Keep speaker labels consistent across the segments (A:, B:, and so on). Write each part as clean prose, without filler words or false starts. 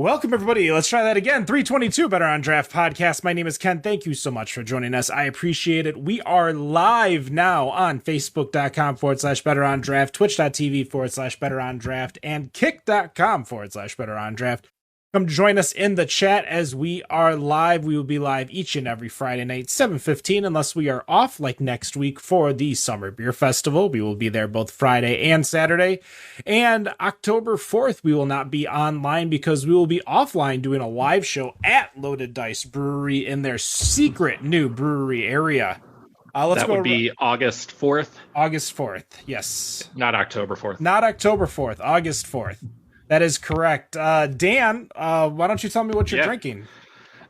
A: Welcome, everybody. Let's try that again. 322 Better on Draft podcast. My name is Ken. Thank you so much for joining us. I appreciate it. We are live now on Facebook.com/Better on Draft, Twitch.tv/Better on Draft, and Kick.com/Better on Draft. Come join us in the chat as we are live. We will be live each and every Friday night, 7:15, unless we are off like next week for the Summer Beer Festival. We will be there both Friday and Saturday. And October 4th, we will not be online because we will be offline doing a live show at Loaded Dice Brewery in their secret new brewery area.
B: That would be August 4th?
A: August 4th, yes.
B: Not October 4th.
A: Not October 4th, August 4th. That is correct. Dan, why don't you tell me what you're drinking?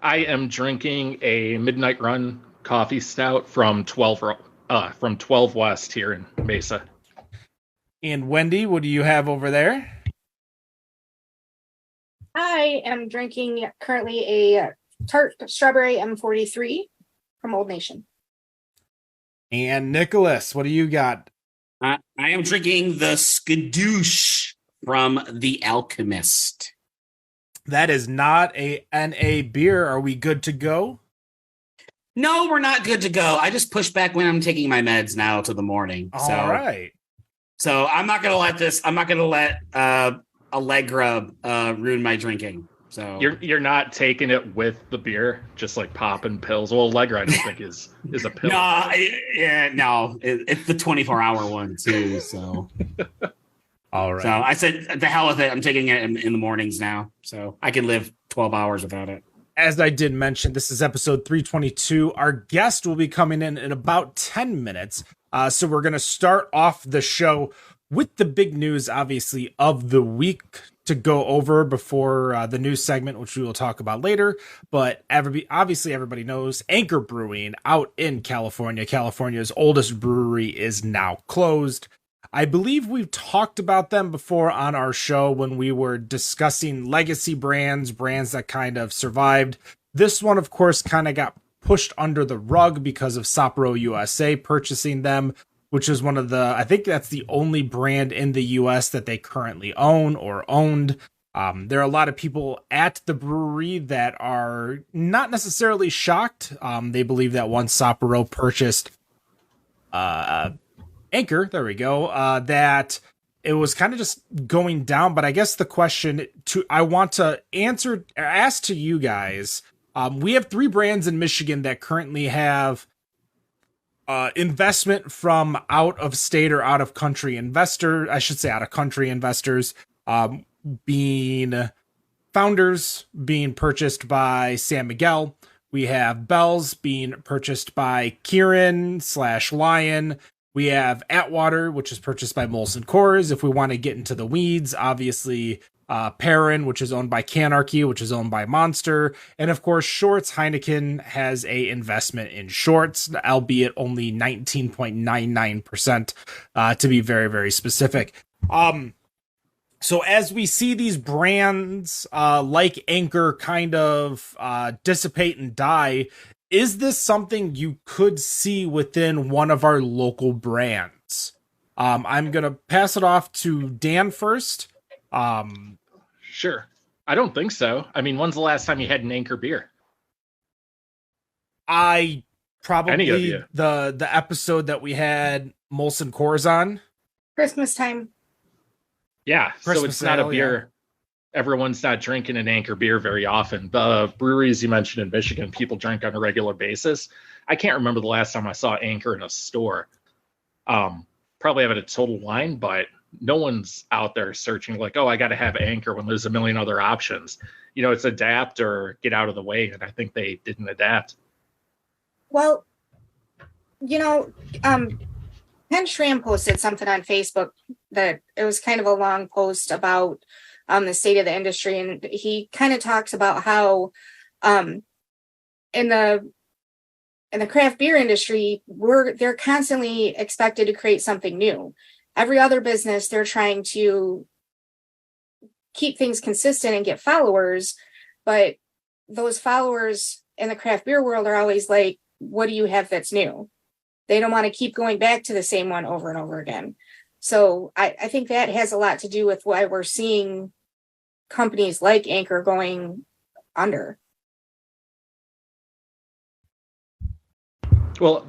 B: I am drinking a Midnight Run coffee stout from 12 West here in Mesa.
A: And Wendy, what do you have over there?
C: I am drinking currently a tart strawberry M43 from Old Nation.
A: And Nicholas, what do you got?
D: I am drinking the Skadoosh from The Alchemist.
A: That is not a NA beer. Are we good to go?
D: No, we're not good to go. I just push back when I'm taking my meds now to the morning.
A: All right.
D: So I'm not going to let Allegra ruin my drinking. So
B: you're not taking it with the beer, just like popping pills. Well, Allegra, I don't think is a pill.
D: No, it's the 24-hour one too. So.
A: All right.
D: So I said, the hell with it. I'm taking it in the mornings now, so I can live 12 hours without it.
A: As I did mention, this is episode 322. Our guest will be coming in about 10 minutes. So we're going to start off the show with the big news, obviously, of the week to go over before the news segment, which we will talk about later. But everybody knows Anchor Brewing out in California. California's oldest brewery is now closed. I believe we've talked about them before on our show when we were discussing legacy brands that kind of survived. This one, of course, kind of got pushed under the rug because of Sapporo USA purchasing them, which is I think that's the only brand in the US that they currently own or owned. There are a lot of people at the brewery that are not necessarily shocked. They believe that once Sapporo purchased Anchor, there we go, that it was kind of just going down. But I guess the question I want to ask to you guys, we have 3 brands in Michigan that currently have investment from out of state or out of country out of country investors, being Founders being purchased by San Miguel. We have Bell's being purchased by Kieran/Lion. We have Atwater, which is purchased by Molson Coors. If we want to get into the weeds, obviously Perrin, which is owned by Canarchy, which is owned by Monster. And of course, Shorts Heineken has a investment in Shorts, albeit only 19.99%, to be very, very specific. So as we see these brands like Anchor kind of dissipate and die, is this something you could see within one of our local brands? I'm going to pass it off to Dan first.
B: Sure. I don't think so. I mean, when's the last time you had an Anchor beer?
A: I probably the episode that we had Molson Coors on.
C: Christmas time.
B: Yeah, so it's not a beer. Everyone's not drinking an Anchor beer very often. The breweries you mentioned in Michigan, people drink on a regular basis. I can't remember the last time I saw Anchor in a store. Probably have it at Total Wine, but no one's out there searching like, oh, I got to have Anchor when there's a million other options. You know, it's adapt or get out of the way, and I think they didn't adapt.
C: Well, Ken Schramm posted something on Facebook that it was kind of a long post about the state of the industry. And he kind of talks about how in the craft beer industry, they're constantly expected to create something new. Every other business, they're trying to keep things consistent and get followers. But those followers in the craft beer world are always like, what do you have that's new? They don't want to keep going back to the same one over and over again. So I think that has a lot to do with why we're seeing companies like Anchor going under.
B: Well,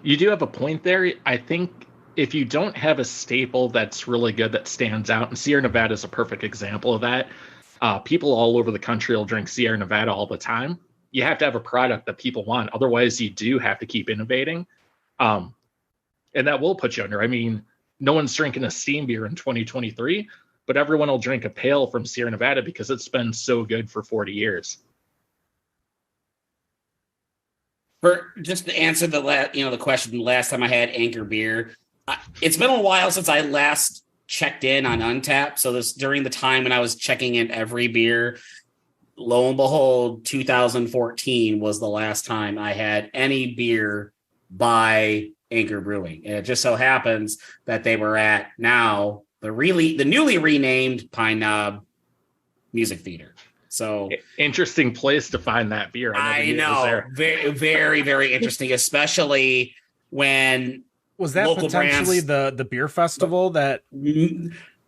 B: you do have a point there. I think if you don't have a staple that's really good, that stands out, and Sierra Nevada is a perfect example of that. People all over the country will drink Sierra Nevada all the time. You have to have a product that people want. Otherwise, you do have to keep innovating. And that will put you under. I mean, no one's drinking a steam beer in 2023, but everyone will drink a pale from Sierra Nevada because it's been so good for 40 years.
D: For just to answer the question, the last time I had Anchor beer, it's been a while since I last checked in on Untappd. So this during the time when I was checking in every beer, lo and behold, 2014 was the last time I had any beer by Anchor Brewing. And it just so happens that they were at now the newly renamed Pine Knob Music Theater. So
B: interesting place to find that beer.
D: I know. Very, very, very interesting, especially when
A: was that potentially the beer festival that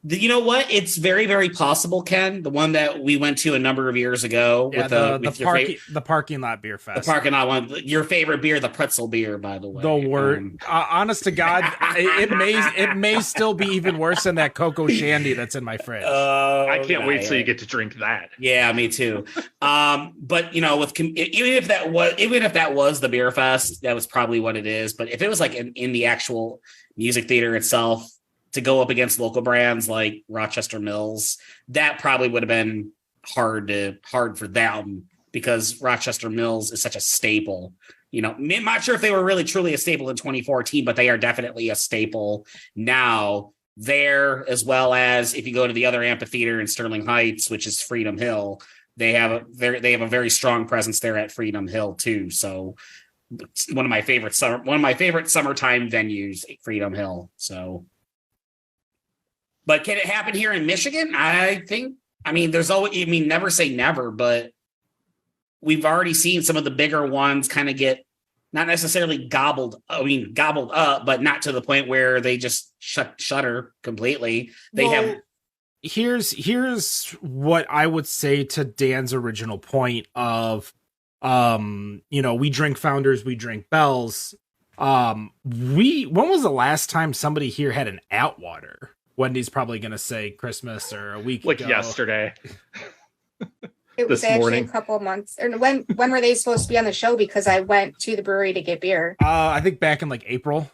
D: you know what? It's very, very possible, Ken. The one that we went to a number of years ago with
A: the parking lot beer fest.
D: The parking lot one. Your favorite beer, the pretzel beer, by the way.
A: The word, honest to God, it may still be even worse than that cocoa shandy that's in my fridge.
B: I can't wait till you get to drink that.
D: Yeah, me too. But even if that was the beer fest, that was probably what it is. But if it was like in the actual music theater itself, to go up against local brands like Rochester Mills, that probably would have been hard for them because Rochester Mills is such a staple. I'm not sure if they were really truly a staple in 2014, but they are definitely a staple now there, as well as if you go to the other amphitheater in Sterling Heights, which is Freedom Hill, they have a very strong presence there at Freedom Hill too. So it's one of my favorite summertime venues, Freedom Hill. So. But can it happen here in Michigan? There's always, never say never, but we've already seen some of the bigger ones kind of get not necessarily gobbled up, but not to the point where they just shutter completely.
A: Here's what I would say to Dan's original point of, we drink Founders, we drink Bells. When was the last time somebody here had an Atwater? Wendy's probably going to say Christmas or a week ago.
B: Yesterday.
C: It was actually a couple of months. Or when were they supposed to be on the show? Because I went to the brewery to get beer.
A: I think back in like April.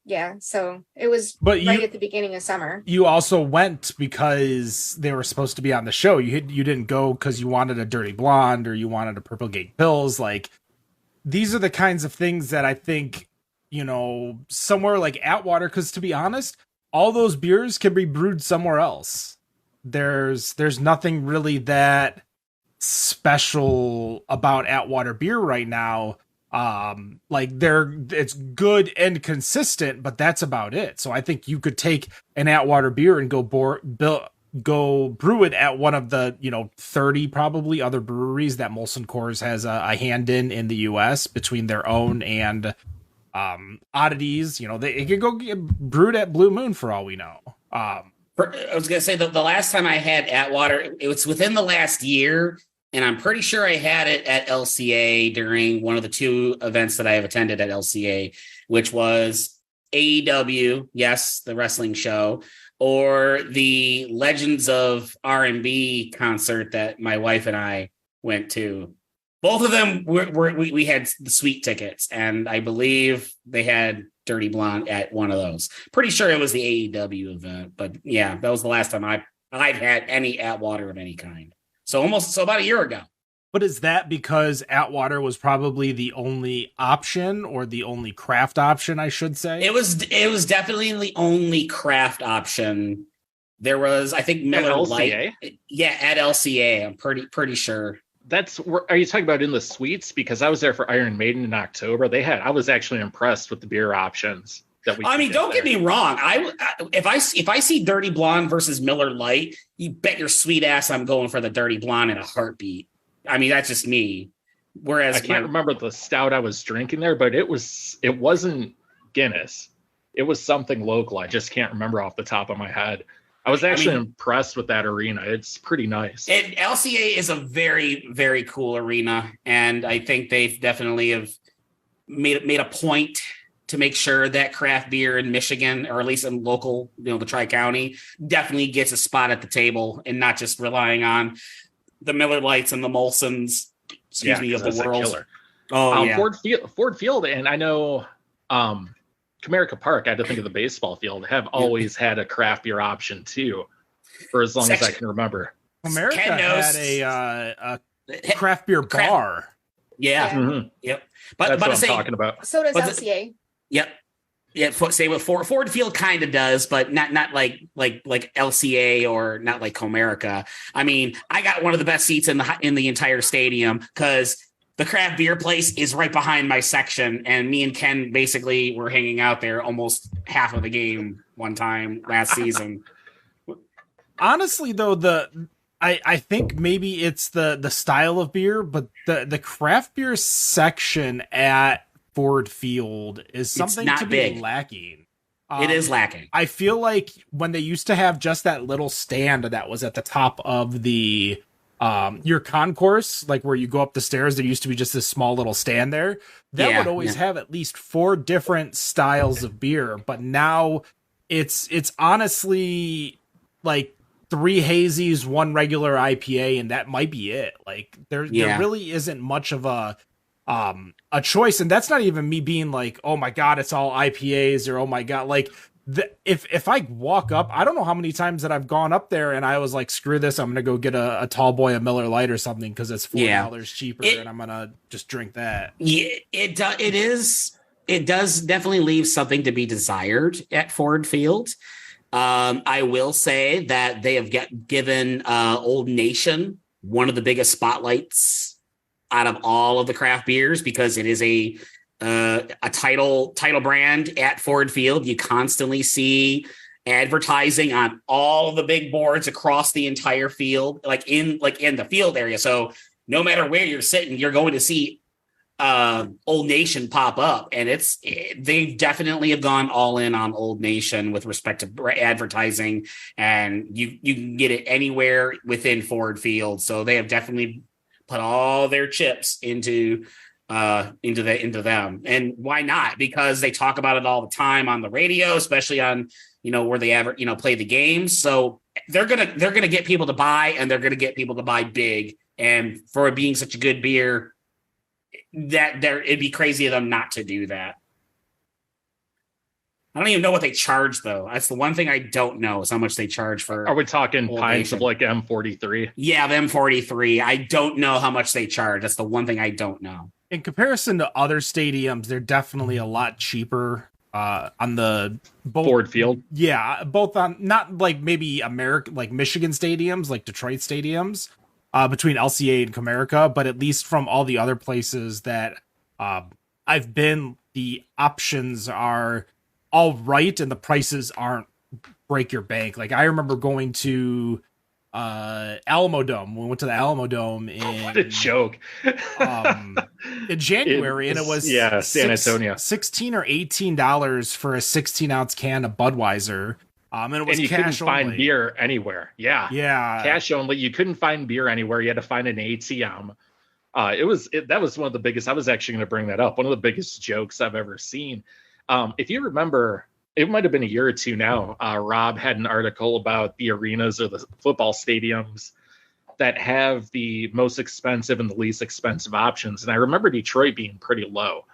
C: Yeah, so it was at the beginning of summer.
A: You also went because they were supposed to be on the show. You didn't go because you wanted a Dirty Blonde or you wanted a Purple Gate Pils. Like, these are the kinds of things that I think, somewhere like Atwater, because to be honest, all those beers can be brewed somewhere else. There's nothing really that special about Atwater beer right now. It's good and consistent, but that's about it. So I think you could take an Atwater beer and go brew it at one of the 30 probably other breweries that Molson Coors has a hand in the US between their own and oddities. It could go get brewed at Blue Moon for all we know.
D: I was gonna say the last time I had Atwater, it was within the last year, and I'm pretty sure I had it at LCA during one of the two events that I have attended at LCA, which was AEW, yes, the wrestling show, or the Legends of R&B concert that my wife and I went to. Both of them we had the suite tickets, and I believe they had Dirty Blonde at one of those. Pretty sure it was the AEW event, but yeah, that was the last time I've had any Atwater of any kind. So about a year ago.
A: But is that because Atwater was probably the only option, or the only craft option, I should say?
D: It was definitely the only craft option. There was, I think, Miller Lite. Yeah, at LCA. I'm pretty sure.
B: Are you talking about in the suites? Because I was there for Iron Maiden in October. I was actually impressed with the beer options that we.
D: Don't get me wrong. If I see Dirty Blonde versus Miller Lite, you bet your sweet ass I'm going for the Dirty Blonde in a heartbeat. That's just me. Whereas
B: I can't remember the stout I was drinking there, but it wasn't Guinness. It was something local. I just can't remember off the top of my head. I was actually impressed with that arena. It's pretty nice.
D: LCA is a very, very cool arena, and I think they've definitely have made a point to make sure that craft beer in Michigan, or at least in local, the Tri-County, definitely gets a spot at the table, and not just relying on the Miller Lights and the Molsons, of the world. Oh, yeah.
B: Ford Field, and I know Comerica Park, I had to think of the baseball field, have always had a craft beer option too, for as long as I can remember.
A: Comerica had a craft beer bar.
D: Yeah.
B: Mm-hmm.
D: Yep.
B: That's what I'm talking about.
C: So does LCA.
D: Yep. Yeah. Say with Ford Field kind of does, but not like LCA or not like Comerica. I mean, I got one of the best seats in the entire stadium because the craft beer place is right behind my section, and me and Ken basically were hanging out there almost half of the game one time last season.
A: Honestly, though, I think maybe it's the style of beer, but the craft beer section at Ford Field is something to be lacking.
D: It is lacking.
A: I feel like when they used to have just that little stand that was at the top of the your concourse, like where you go up the stairs, there used to be just this small little stand there that would always have at least 4 different styles of beer, but now it's honestly like 3 hazies, 1 regular IPA, and that might be it. Like there really isn't much of a choice, and that's not even me being like, oh my god, it's all IPAs, or oh my god, like if I walk up, I don't know how many times that I've gone up there and I was like, screw this, I'm gonna go get a tall boy, a Miller Lite or something because it's $4 cheaper, and I'm gonna just drink that.
D: Yeah, it does definitely leave something to be desired at Ford Field. I will say that they have given Old Nation one of the biggest spotlights out of all of the craft beers, because it is a title brand at Ford Field. You constantly see advertising on all of the big boards across the entire field, like in the field area. So no matter where you're sitting, you're going to see Old Nation pop up, and they definitely have gone all in on Old Nation with respect to advertising, and you can get it anywhere within Ford Field. So they have definitely put all their chips into them. And why not? Because they talk about it all the time on the radio, especially on where they ever play the games. So they're gonna get people to buy, and they're gonna get people to buy big. And for it being such a good beer, it'd be crazy of them not to do that. I don't even know what they charge, though. That's the one thing I don't know, is how much they charge for.
B: Are we talking pints of like M43?
D: Yeah, the M43. I don't know how much they charge. That's the one thing I don't know.
A: In comparison to other stadiums, they're definitely a lot cheaper on the
B: Ford Field.
A: Yeah, both on, not like maybe like Michigan stadiums, like Detroit stadiums, between LCA and Comerica, but at least from all the other places that I've been, the options are all right, and the prices aren't break your bank. Like I remember going to Alamo Dome. We went to the Alamo Dome in
B: what a joke.
A: In January, and it was
B: San Antonio,
A: $16 or $18 for a 16-ounce can of Budweiser. And it was, and you
B: couldn't
A: cash
B: find
A: only.
B: beer anywhere. Yeah, cash only. You couldn't find beer anywhere. You had to find an ATM. That was one of the biggest. I was actually going to bring that up. One of the biggest jokes I've ever seen. If you remember, it might have been a year or two now. Rob had an article about the arenas or the football stadiums that have the most expensive and the least expensive options. And I remember Detroit being pretty low.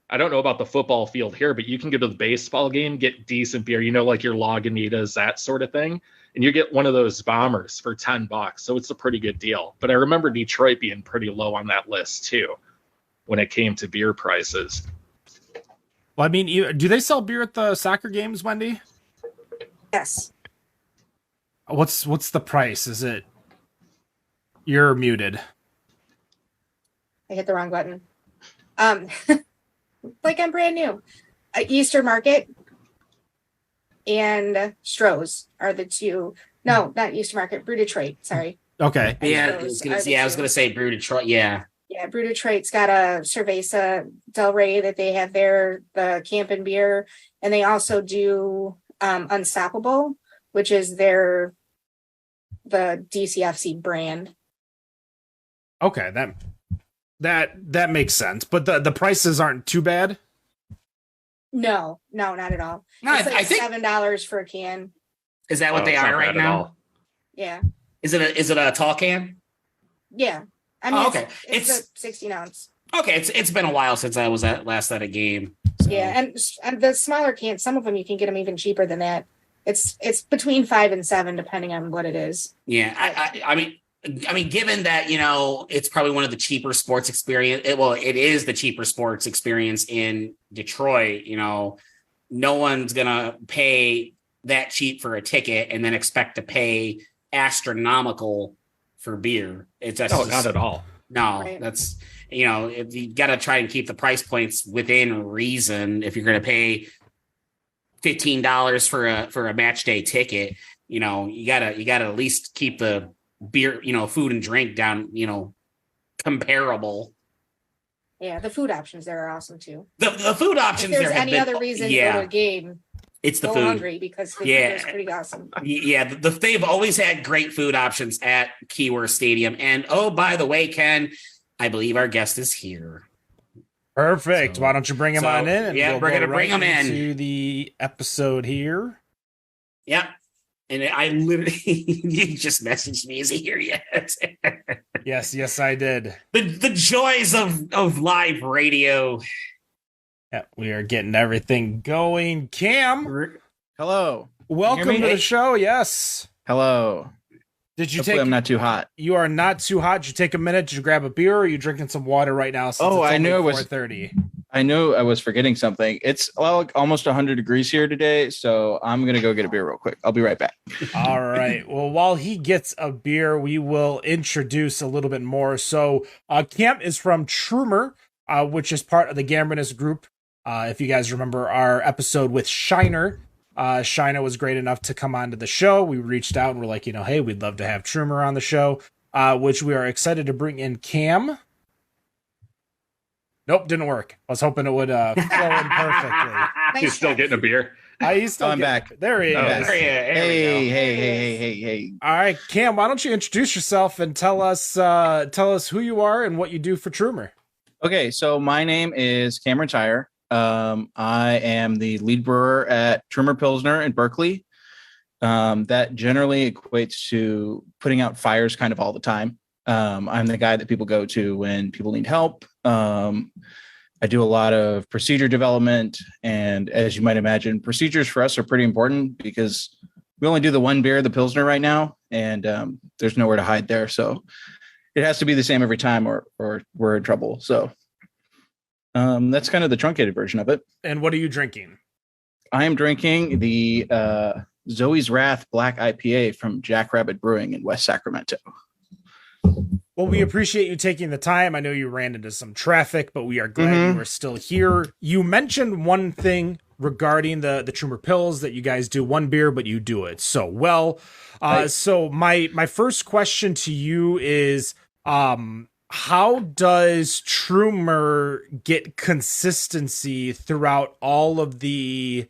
B: I don't know about the football field here, but you can go to the baseball game, get decent beer, like your Lagunitas, that sort of thing. And you get one of those bombers for $10. So it's a pretty good deal. But I remember Detroit being pretty low on that list too, when it came to beer prices.
A: Well, I mean, do they sell beer at the soccer games, Wendy?
C: Yes.
A: What's the price? Is it? You're muted.
C: I hit the wrong button. Like I'm brand new. Easter Market and Stroh's are the two. No, not Easter Market. Brew Detroit. Sorry.
A: Okay.
D: Yeah, I was gonna say Brew Detroit. Yeah.
C: Yeah, Brew Detroit's got a Cerveza Del Rey that they have there, the Camp and beer, and they also do Unstoppable, which is the DCFC brand.
A: Okay, that makes sense. But the prices aren't too bad.
C: No, not at all.
D: No,
C: it's like
D: I think
C: $7 for a can.
D: Is that what they are right now?
C: Yeah.
D: Is it a tall can?
C: Yeah. I mean,
D: okay.
C: It's a 16 ounce.
D: Okay, it's been a while since I was last at a game.
C: So. Yeah, and the smaller cans, some of them you can get them even cheaper than that. It's between 5 and 7 depending on what it is.
D: Yeah, I mean, given that it's probably one of the cheaper sports experience. It is the cheaper sports experience in Detroit. No one's gonna pay that cheap for a ticket and then expect to pay astronomical for beer.
B: Not at all.
D: No,
C: right.
D: That's if you got to try and keep the price points within reason. If you're going to pay $15 for a match day ticket, you gotta at least keep the beer, food and drink down, comparable.
C: Yeah, the food options there are awesome too.
D: The food options.
C: If there's any other reason to go to a game,
D: it's the
C: go
D: food.
C: hungry because the food is pretty awesome.
D: Yeah, they've always had great food options at Keyworth Stadium. And oh, by the way, Ken, I believe our guest is here.
A: Perfect. Why don't you bring him on in?
D: And we're gonna bring him in
A: to the episode here.
D: Yep. And I literally, you just messaged me. Is he here yet?
A: Yes, I did.
D: The joys of live radio.
A: Yeah, we are getting everything going. Cam,
E: hello.
A: Welcome to the show. Yes.
E: Hello.
A: Hopefully
E: I'm not too hot.
A: You are not too hot. Did you take a minute? Did you grab a beer? Or are you drinking some water right now?
E: I knew it was
A: 4:30.
E: I knew I was forgetting something. It's almost 100 degrees here today, so I'm going to go get a beer real quick. I'll be right back.
A: All right. Well, while he gets a beer, we will introduce a little bit more. So Cam is from Trumer, which is part of the Gambrinus group. If you guys remember our episode with Shiner, Shiner was great enough to come onto the show. We reached out and we're like, hey, we'd love to have Trumer on the show, which we are excited to bring in Cam. Nope, didn't work. I was hoping it would flow in perfectly.
B: He's still getting a beer.
E: I'm back.
A: There he is.
E: Hey.
A: All right, Cam, why don't you introduce yourself and tell us who you are and what you do for Trumer?
E: Okay, so my name is Cameron Tyer. I am the lead brewer at Trumer Pilsner in Berkeley. That generally equates to putting out fires kind of all the time. I'm the guy that people go to when people need help. I do a lot of procedure development, and as you might imagine, procedures for us are pretty important because we only do the one beer, the Pilsner, right now, and there's nowhere to hide there. So it has to be the same every time, or we're in trouble. So that's kind of the truncated version of it.
A: And what are you drinking?
E: I am drinking the Zoe's Wrath Black IPA from Jackrabbit Brewing in West Sacramento.
A: Well, we appreciate you taking the time. I know you ran into some traffic, but we are glad you are still here. You mentioned one thing regarding the Trumer Pils, that you guys do one beer, but you do it so well. Right. So my first question to you is, how does Trumer get consistency throughout all of the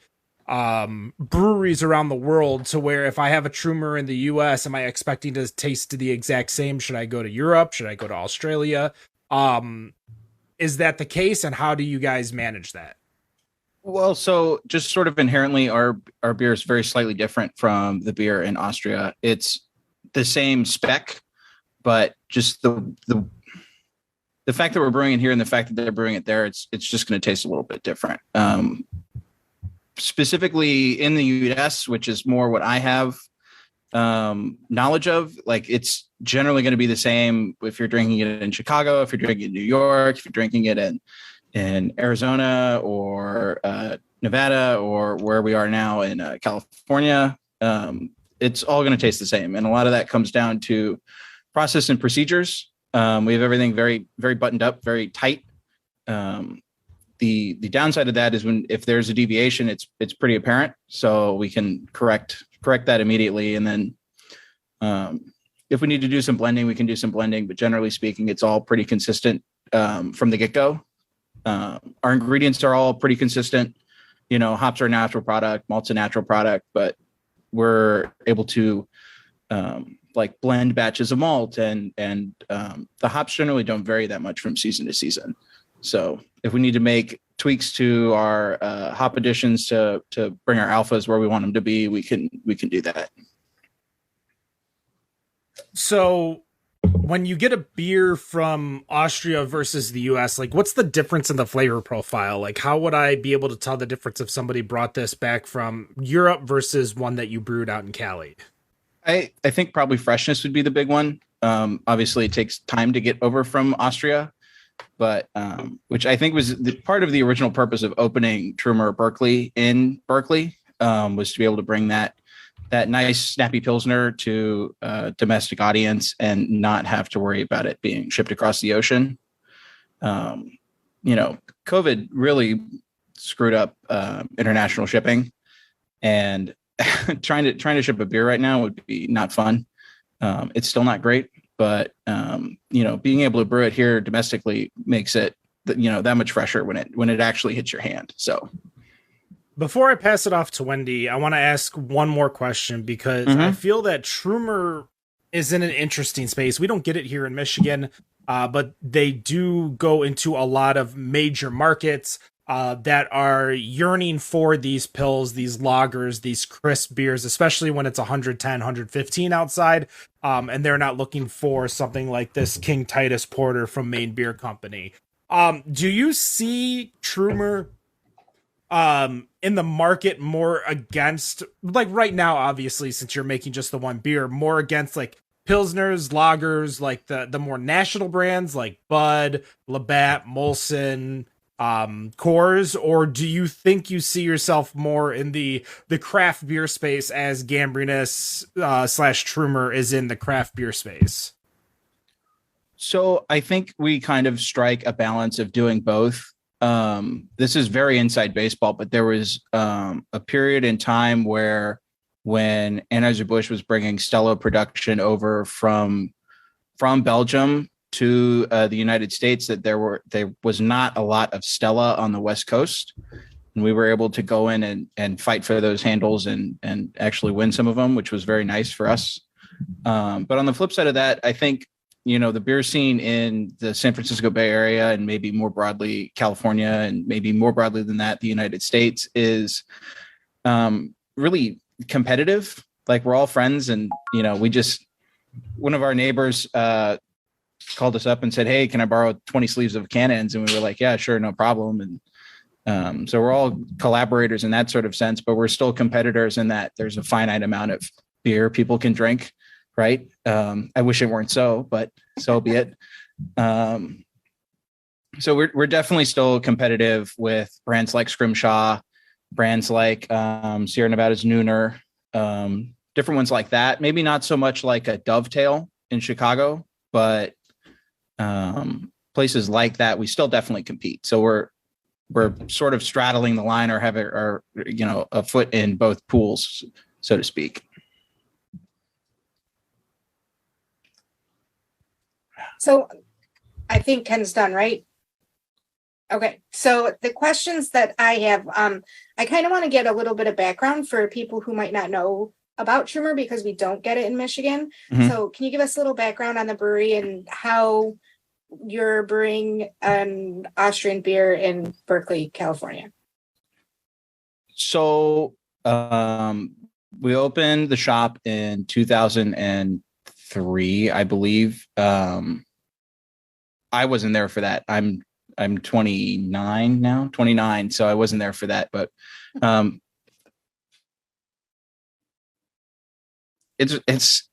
A: breweries around the world, to where if I have a Trumer in the US, am I expecting to taste the exact same? Should I go to Europe? Should I go to Australia? Is that the case? And how do you guys manage that?
E: Well, so just sort of inherently, our beer is very slightly different from the beer in Austria. It's the same spec, but just the fact that we're brewing it here and the fact that they're brewing it there, it's just going to taste a little bit different. Specifically in the US, which is more what I have knowledge of, like it's generally going to be the same if you're drinking it in Chicago, if you're drinking it in New York, if you're drinking it in Arizona or Nevada, or where we are now in California. It's all going to taste the same. And a lot of that comes down to process and procedures. We have everything very, very buttoned up, very tight. The downside of that is if there's a deviation, it's pretty apparent. So we can correct that immediately. And then if we need to do some blending, we can do some blending. But generally speaking, it's all pretty consistent from the get-go. Our ingredients are all pretty consistent. Hops are a natural product, malt's a natural product, but we're able to like blend batches of malt, and the hops generally don't vary that much from season to season. So if we need to make tweaks to our hop additions to bring our alphas where we want them to be, we can do that.
A: So when you get a beer from Austria versus the US, like what's the difference in the flavor profile? Like how would I be able to tell the difference if somebody brought this back from Europe versus one that you brewed out in Cali?
E: I think probably freshness would be the big one. Obviously it takes time to get over from Austria, but which I think was part of the original purpose of opening Trumer Berkeley in Berkeley, was to be able to bring that nice snappy Pilsner to a domestic audience and not have to worry about it being shipped across the ocean. COVID really screwed up international shipping, and trying to ship a beer right now would be not fun. It's still not great, but being able to brew it here domestically makes it that much fresher when it actually hits your hand. So
A: before I pass it off to Wendy, I want to ask one more question, because I feel that Trumer is in an interesting space. We don't get it here in Michigan, but they do go into a lot of major markets that are yearning for these pills, these lagers, these crisp beers, especially when it's 110, 115 outside. And they're not looking for something like this King Titus Porter from Maine Beer Company. Do you see Trumer in the market more against, like right now, obviously, since you're making just the one beer, more against like Pilsners, lagers, like the more national brands like Bud, Labatt, Molson, Coors, or do you think you see yourself more in the craft beer space as Gambrinus / Trumer is in the craft beer space?
E: So I think we kind of strike a balance of doing both. This is very inside baseball, but there was a period in time where when Anheuser-Busch was bringing Stella production over from Belgium to the United States, that there was not a lot of Stella on the West Coast, and we were able to go in and fight for those handles and actually win some of them, which was very nice for us. But on the flip side of that, I think the beer scene in the San Francisco Bay Area, and maybe more broadly California, and maybe more broadly than that, the United States, is really competitive. Like we're all friends, and one of our neighbors called us up and said, "Hey, can I borrow 20 sleeves of cannons?" And we were like, "Yeah, sure, no problem." And so we're all collaborators in that sort of sense, but we're still competitors in that there's a finite amount of beer people can drink. Right. I wish it weren't so, but so be it. So we're definitely still competitive with brands like Scrimshaw, brands like Sierra Nevada's Nooner, different ones like that. Maybe not so much like a Dovetail in Chicago, but places like that, we still definitely compete. So we're sort of straddling the line, or have a foot in both pools, so to speak.
C: So I think Ken's done, right? Okay. So the questions that I have, I kind of want to get a little bit of background for people who might not know about Trumer, because we don't get it in Michigan. Mm-hmm. So can you give us a little background on the brewery and how you're brewing an Austrian beer in Berkeley, California?
E: So we opened the shop in 2003, I believe. I wasn't there for that. I'm 29 now, 29. So I wasn't there for that, but it's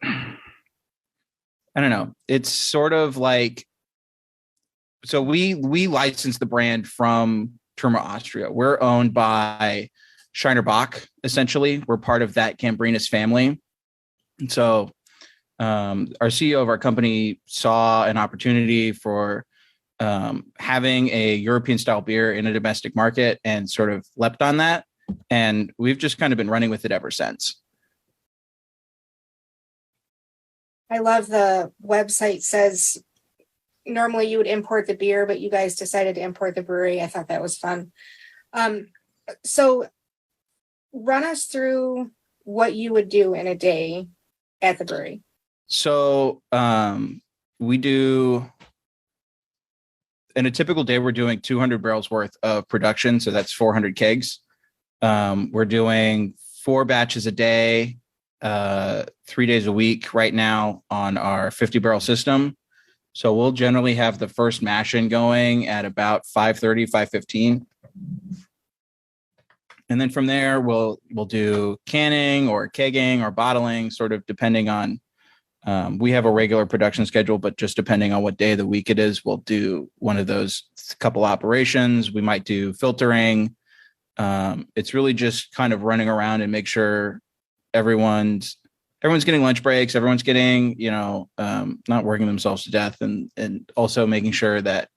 E: I don't know. It's sort of like, so we licensed the brand from Trumer Austria. We're owned by Shiner Bock, essentially. We're part of that Gambrinus family. And so our CEO of our company saw an opportunity for having a European style beer in a domestic market and sort of leapt on that. And we've just kind of been running with it ever since.
C: I love the website says normally you would import the beer, but you guys decided to import the brewery. I thought that was fun. So run us through what you would do in a day at the brewery.
E: So we do, in a typical day, we're doing 200 barrels worth of production. So that's 400 kegs. We're doing 4 batches a day, 3 days a week right now on our 50 barrel system. So we'll generally have the first mash in going at about 5:30, 5:15. And then from there, we'll do canning or kegging or bottling, sort of depending on, we have a regular production schedule, but just depending on what day of the week it is, we'll do one of those couple operations. We might do filtering. It's really just kind of running around and make sure everyone's getting lunch breaks, everyone's getting, not working themselves to death, and also making sure that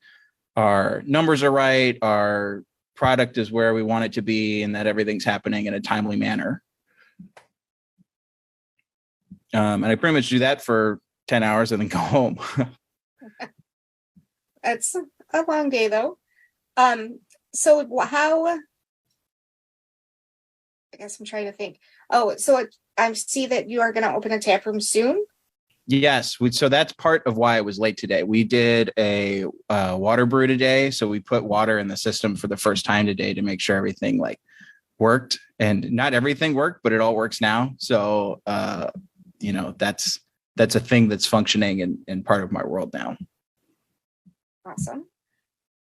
E: our numbers are right, our product is where we want it to be, and that everything's happening in a timely manner. And I pretty much do that for 10 hours and then go home.
C: It's a long day though. So how, I guess I'm trying to think. Oh, so I see that you are going to open a tap room soon.
E: Yes. So that's part of why I was late today. We did a water brew today. So we put water in the system for the first time today to make sure everything worked, and not everything worked, but it all works now. So, that's a thing that's functioning in part of my world now.
C: Awesome.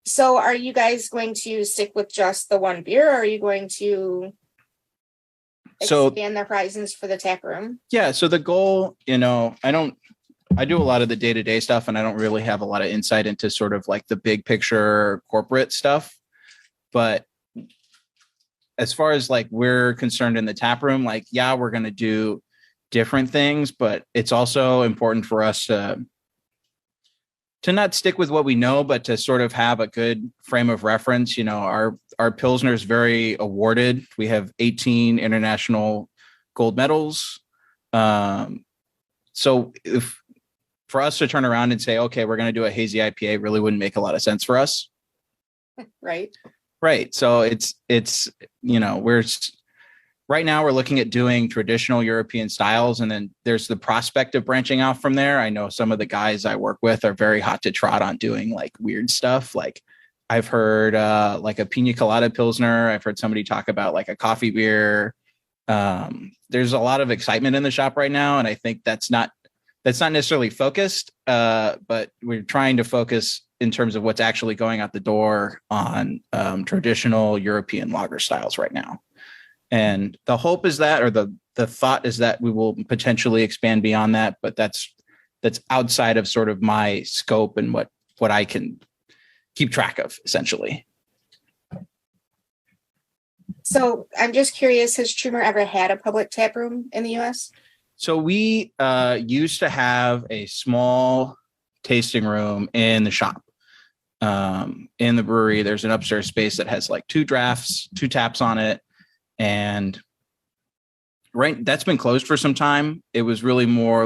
C: So are you guys going to stick with just the one beer, or are you going to expand the horizons for the tap room? Yeah.
E: So the goal, I do a lot of the day-to-day stuff, and I don't really have a lot of insight into sort of the big picture corporate stuff. But as far as we're concerned in the tap room, we're going to do different things, but it's also important for us to not stick with what we know, but to sort of have a good frame of reference. Our Pilsner is very awarded. We have 18 international gold medals. So if for us to turn around and say, okay, we're going to do a hazy IPA, really wouldn't make a lot of sense for us. Right. So it's, right now we're looking at doing traditional European styles, and then there's the prospect of branching out from there. I know some of the guys I work with are very hot to trot on doing weird stuff. I've heard a pina colada Pilsner. I've heard somebody talk about a coffee beer. There's a lot of excitement in the shop right now, and I think that's not necessarily focused, but we're trying to focus in terms of what's actually going out the door on traditional European lager styles right now. And the hope is that, or the thought is that we will potentially expand beyond that, but that's outside of sort of my scope and what I can keep track of, essentially.
C: So I'm just curious, has Trumer ever had a public tap room in the US?
E: So we used to have a small tasting room in the shop. In the brewery, there's an upstairs space that has 2 drafts, 2 taps on it. And that's been closed for some time. It was really more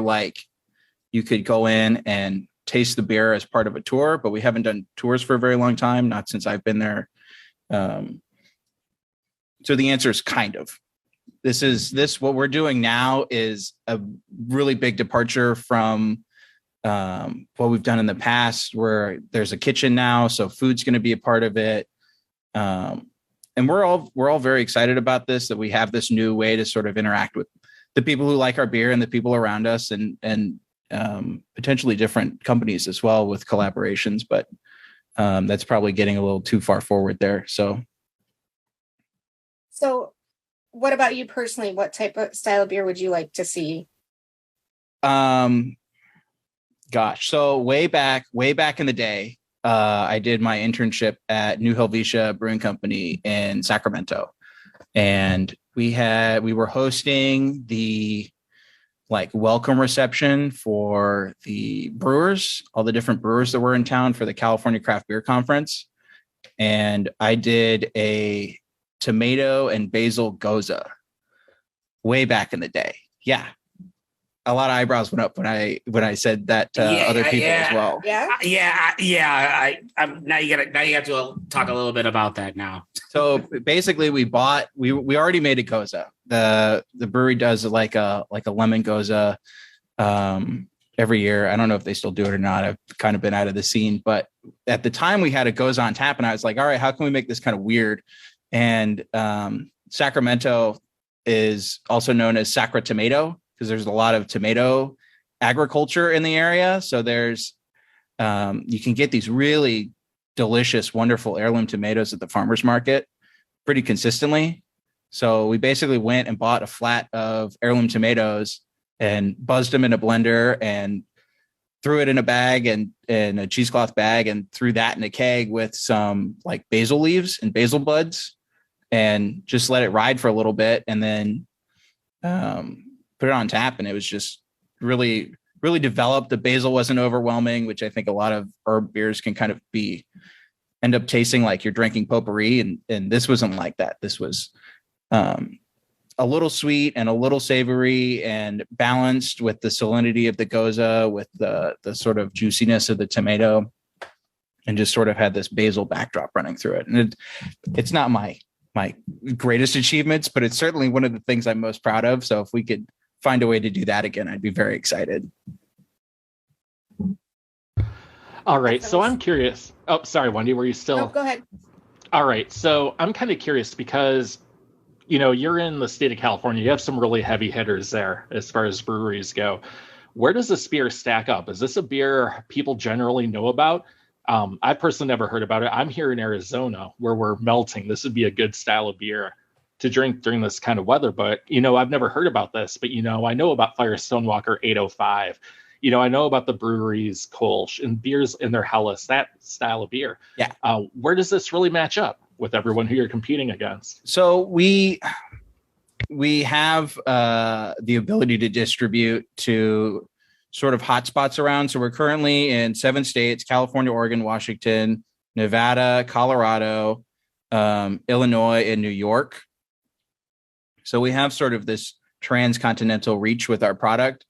E: you could go in and taste the beer as part of a tour, but we haven't done tours for a very long time, not since I've been there. So the answer is kind of. What we're doing now is a really big departure from what we've done in the past, where there's a kitchen now, so food's going to be a part of it. And we're all very excited about this, that we have this new way to sort of interact with the people who like our beer and the people around us, and potentially different companies as well with collaborations. But that's probably getting a little too far forward there. So
C: what about you personally? What type of style of beer would you like to see?
E: So way back in the day, I did my internship at New Helvetia Brewing Company in Sacramento, and we were hosting the welcome reception for the brewers, all the different brewers that were in town for the California Craft Beer Conference. And I did a tomato and basil goza way back in the day. Yeah. a lot of eyebrows went up when I said that to other people as well.
D: I'm now you have to talk a little bit about that now.
E: So basically, we already made a goza. The brewery does like a lemon goza every year. I don't know if they still do it or not. I've kind of been out of the scene, but at the time we had a goza on tap, and I was like, all right, how can we make this kind of weird? And Sacramento is also known as Sacra Tomato, because there's a lot of tomato agriculture in the area. So there's, you can get these really delicious, wonderful heirloom tomatoes at the farmer's market pretty consistently. So we basically went and bought a flat of heirloom tomatoes and buzzed them in a blender and threw it in a bag and in a cheesecloth bag and threw that in a keg with some like basil leaves and basil buds and just let it ride for a little bit. And then, put it on tap, and it was just really, really developed. The basil wasn't overwhelming, which I think a lot of herb beers can kind of end up tasting like you're drinking potpourri. And this wasn't like that. This was a little sweet and a little savory and balanced with the salinity of the goza, with the sort of juiciness of the tomato, and just sort of had this basil backdrop running through it. And it's not my greatest achievements, but it's certainly one of the things I'm most proud of. So if we could find a way to do that again, I'd be very excited.
B: All right. So I'm curious. Oh, sorry, Wendy, were you still?
C: No, go ahead.
B: All right. So I'm kind of curious because, you're in the state of California. You have some really heavy hitters there as far as breweries go. Where does this beer stack up? Is this a beer people generally know about? I personally never heard about it. I'm here in Arizona where we're melting. This would be a good style of beer to drink during this kind of weather. But, I've never heard about this. But, I know about Firestone Walker 805. I know about the breweries, Kolsch, and beers in their Helles, that style of beer.
E: Yeah.
B: Where does this really match up with everyone who you're competing against?
E: So we have the ability to distribute to sort of hotspots around. So we're currently in 7 states: California, Oregon, Washington, Nevada, Colorado, Illinois, and New York. So we have sort of this transcontinental reach with our product.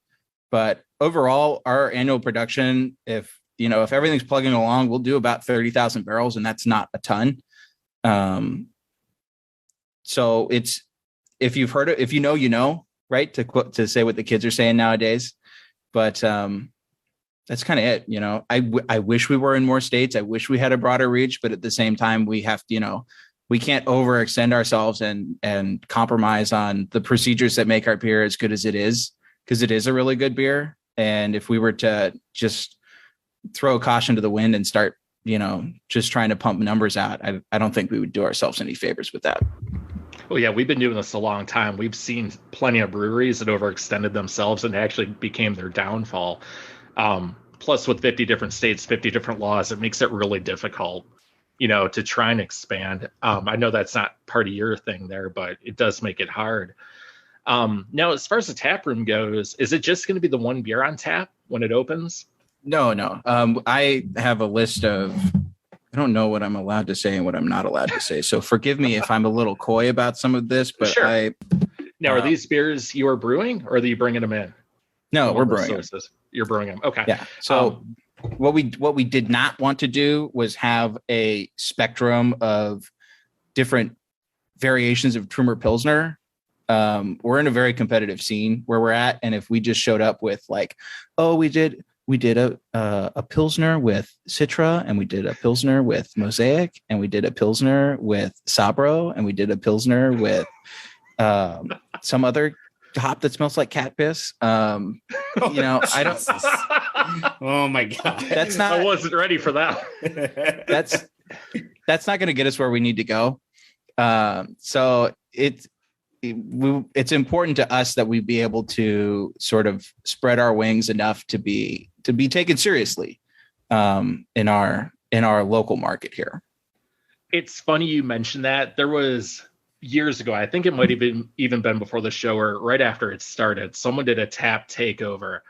E: But overall, our annual production, if everything's plugging along, we'll do about 30,000 barrels, and that's not a ton. So it's, if you've heard it, if right? To say what the kids are saying nowadays. But that's kind of it. I wish we were in more states. I wish we had a broader reach, but at the same time, we have to, we can't overextend ourselves and compromise on the procedures that make our beer as good as it is, because it is a really good beer. And if we were to just throw caution to the wind and start, just trying to pump numbers out, I don't think we would do ourselves any favors with that.
B: Well, yeah, we've been doing this a long time. We've seen plenty of breweries that overextended themselves and actually became their downfall. Plus, with 50 different states, 50 different laws, it makes it really difficult, to try and expand. I know that's not part of your thing there, but it does make it hard. Now, as far as the tap room goes, is it just going to be the one beer on tap when it opens?
E: No. I have a list of, I don't know what I'm allowed to say and what I'm not allowed to say. So forgive me if I'm a little coy about some of this, but
B: sure. Now, are these beers you are brewing, or are you bringing them in?
E: No, we're brewing them.
B: You're brewing them. Okay.
E: Yeah. So what we did not want to do was have a spectrum of different variations of Trumer Pilsner. We're in a very competitive scene where we're at. And if we just showed up with like, oh, we did a Pilsner with Citra, and we did a Pilsner with Mosaic, and we did a Pilsner with Sabro, and we did a Pilsner with some other hop that smells like cat piss. I don't.
D: Oh my God.
B: I wasn't ready for that.
E: That's not going to get us where we need to go. So it's important to us that we be able to sort of spread our wings enough to be taken seriously in our local market here.
B: It's funny you mentioned that. There was years ago, I think it might have even been before the show or right after it started, someone did a tap takeover.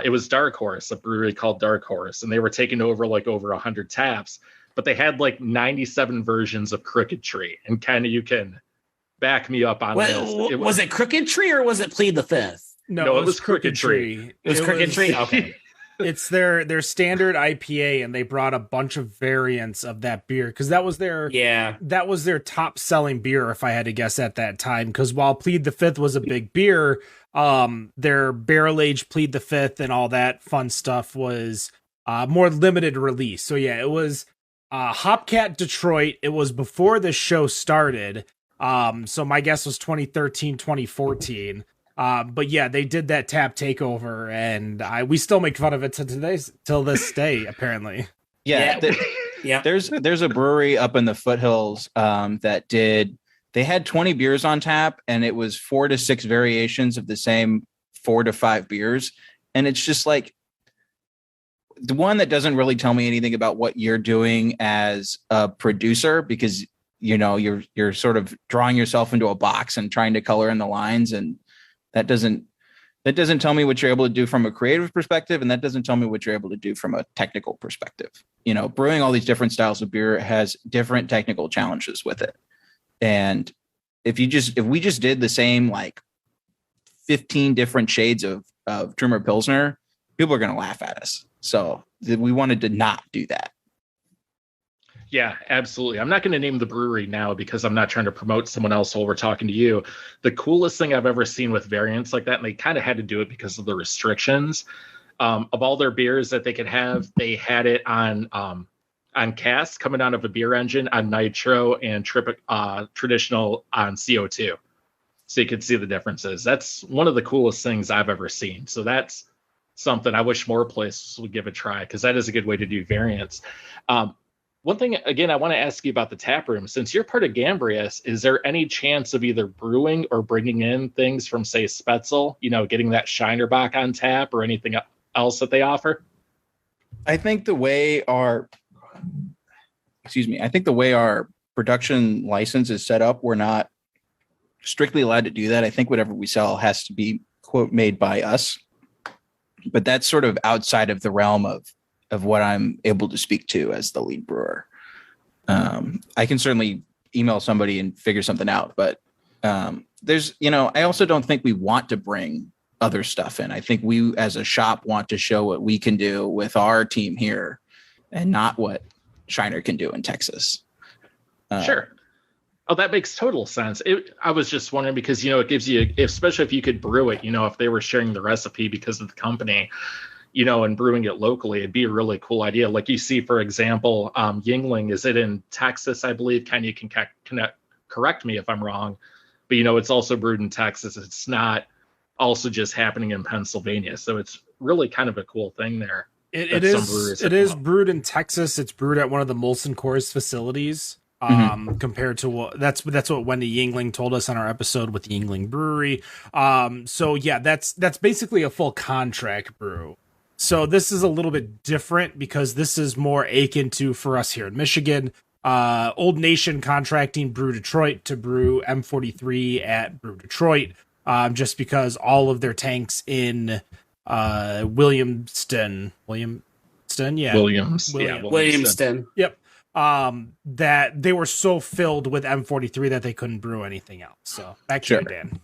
B: It was Dark Horse, a brewery called Dark Horse, and they were taking over like over 100 taps, but they had like 97 versions of Crooked Tree. And kind of, you can back me up on this.
D: Was it Crooked Tree or was it Plead the Fifth?
B: No, it was Crooked Tree.
D: It was Crooked Tree? Okay.
A: It's their standard IPA, and they brought a bunch of variants of that beer because that was their top selling beer, if I had to guess at that time. Because while Plead the Fifth was a big beer, their barrel aged Plead the Fifth and all that fun stuff was more limited release. So yeah, it was Hopcat Detroit. It was before the show started. So my guess was 2013, 2014. But yeah, they did that tap takeover, and we still make fun of it till this day, apparently.
E: Yeah. There's a brewery up in the foothills they had 20 beers on tap, and it was 4 to 6 variations of the same 4 to 5 beers. And it's just like the one that doesn't really tell me anything about what you're doing as a producer, because you're sort of drawing yourself into a box and trying to color in the lines, and that doesn't tell me what you're able to do from a creative perspective, and that doesn't tell me what you're able to do from a technical perspective. Brewing all these different styles of beer has different technical challenges with it. And if we just did the same like 15 different shades of Trumer Pilsner, people are going to laugh at us. So we wanted to not do that.
B: Yeah, absolutely. I'm not going to name the brewery now because I'm not trying to promote someone else while we're talking to you. The coolest thing I've ever seen with variants like that, and they kind of had to do it because of the restrictions of all their beers that they could have, they had it on cask coming out of a beer engine on nitro and traditional on CO2. So you could see the differences. That's one of the coolest things I've ever seen. So that's something I wish more places would give a try, because that is a good way to do variants. One thing, again, I want to ask you about the tap room. Since you're part of Gambrinus, is there any chance of either brewing or bringing in things from, say, Spetzel, getting that Shinerbach on tap or anything else that they offer?
E: I think the way our production license is set up, we're not strictly allowed to do that. I think whatever we sell has to be, quote, made by us. But that's sort of outside of the realm of what I'm able to speak to as the lead brewer. I can certainly email somebody and figure something out, but I also don't think we want to bring other stuff in. I think we as a shop want to show what we can do with our team here and not what Shiner can do in Texas.
B: Sure. Oh, that makes total sense. I was just wondering because, it gives you, especially if you could brew it, if they were sharing the recipe because of the company, and brewing it locally, it'd be a really cool idea. Like you see, for example, Yuengling, is it in Texas, I believe? Ken, you can correct me if I'm wrong, but it's also brewed in Texas. It's not also just happening in Pennsylvania. So it's really kind of a cool thing there.
A: It is brewed in Texas. It's brewed at one of the Molson Coors facilities. Compared to that's what Wendy Yuengling told us on our episode with the Yuengling Brewery. So yeah, that's basically a full contract brew. So this is a little bit different because this is more akin to, for us here in Michigan, Old Nation contracting Brew Detroit to brew M43 at Brew Detroit, just because all of their tanks in Williamston. Yep. That they were so filled with M43 that they couldn't brew anything else. So back to you, Dan.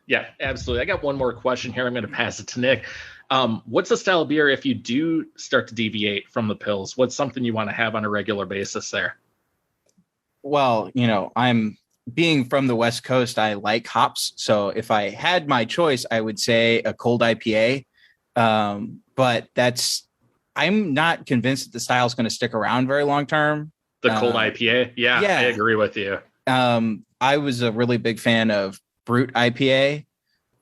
B: Yeah, absolutely. I got one more question here. I'm going to pass it to Nick. What's the style of beer, if you do start to deviate from the Pils, what's something you want to have on a regular basis there?
E: Well, I'm being from the West Coast. I like hops. So if I had my choice, I would say a cold IPA. But I'm not convinced that the style is going to stick around very long term.
B: The cold IPA? Yeah, I agree with you.
E: I was a really big fan of Brute IPA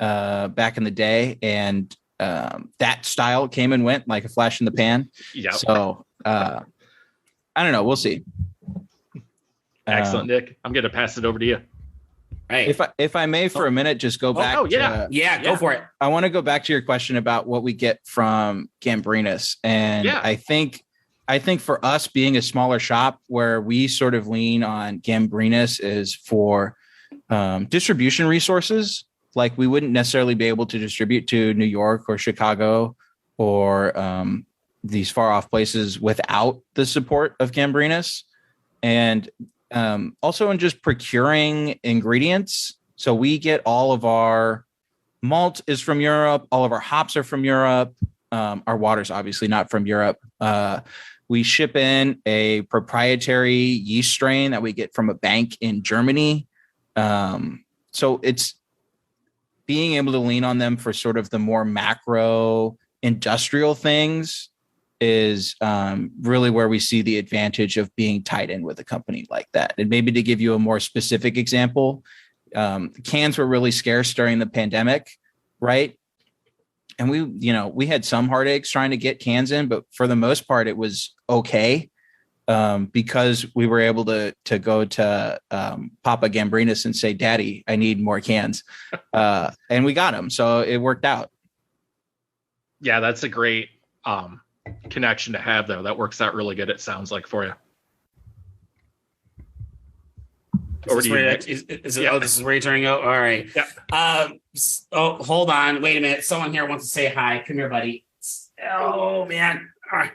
E: back in the day, and that style came and went like a flash in the pan.
B: Yeah.
E: So I don't know. We'll see.
B: Excellent, Nick. I'm going to pass it over to you.
E: Right. If I may for a minute, just go back.
D: Go for it.
E: I want to go back to your question about what we get from Gambrinus. And I think for us being a smaller shop, where we sort of lean on Gambrinus is for distribution resources. Like we wouldn't necessarily be able to distribute to New York or Chicago or these far off places without the support of Gambrinus. And also in just procuring ingredients. So we get all of our malt is from Europe. All of our hops are from Europe. Our water's obviously not from Europe. We ship in a proprietary yeast strain that we get from a bank in Germany. So it's being able to lean on them for sort of the more macro industrial things is really where we see the advantage of being tied in with a company like that. And maybe to give you a more specific example, cans were really scarce during the pandemic, right? And we had some heartaches trying to get cans in, but for the most part, it was okay because we were able to go to Papa Gambrinus and say, "Daddy, I need more cans," and we got them. So it worked out.
B: Yeah, that's a great connection to have, though. That works out really good. It sounds like for you.
D: This is where you're turning out. All right.
B: Yeah.
D: Hold on. Wait a minute. Someone here wants to say hi. Come here, buddy. Oh man. All right.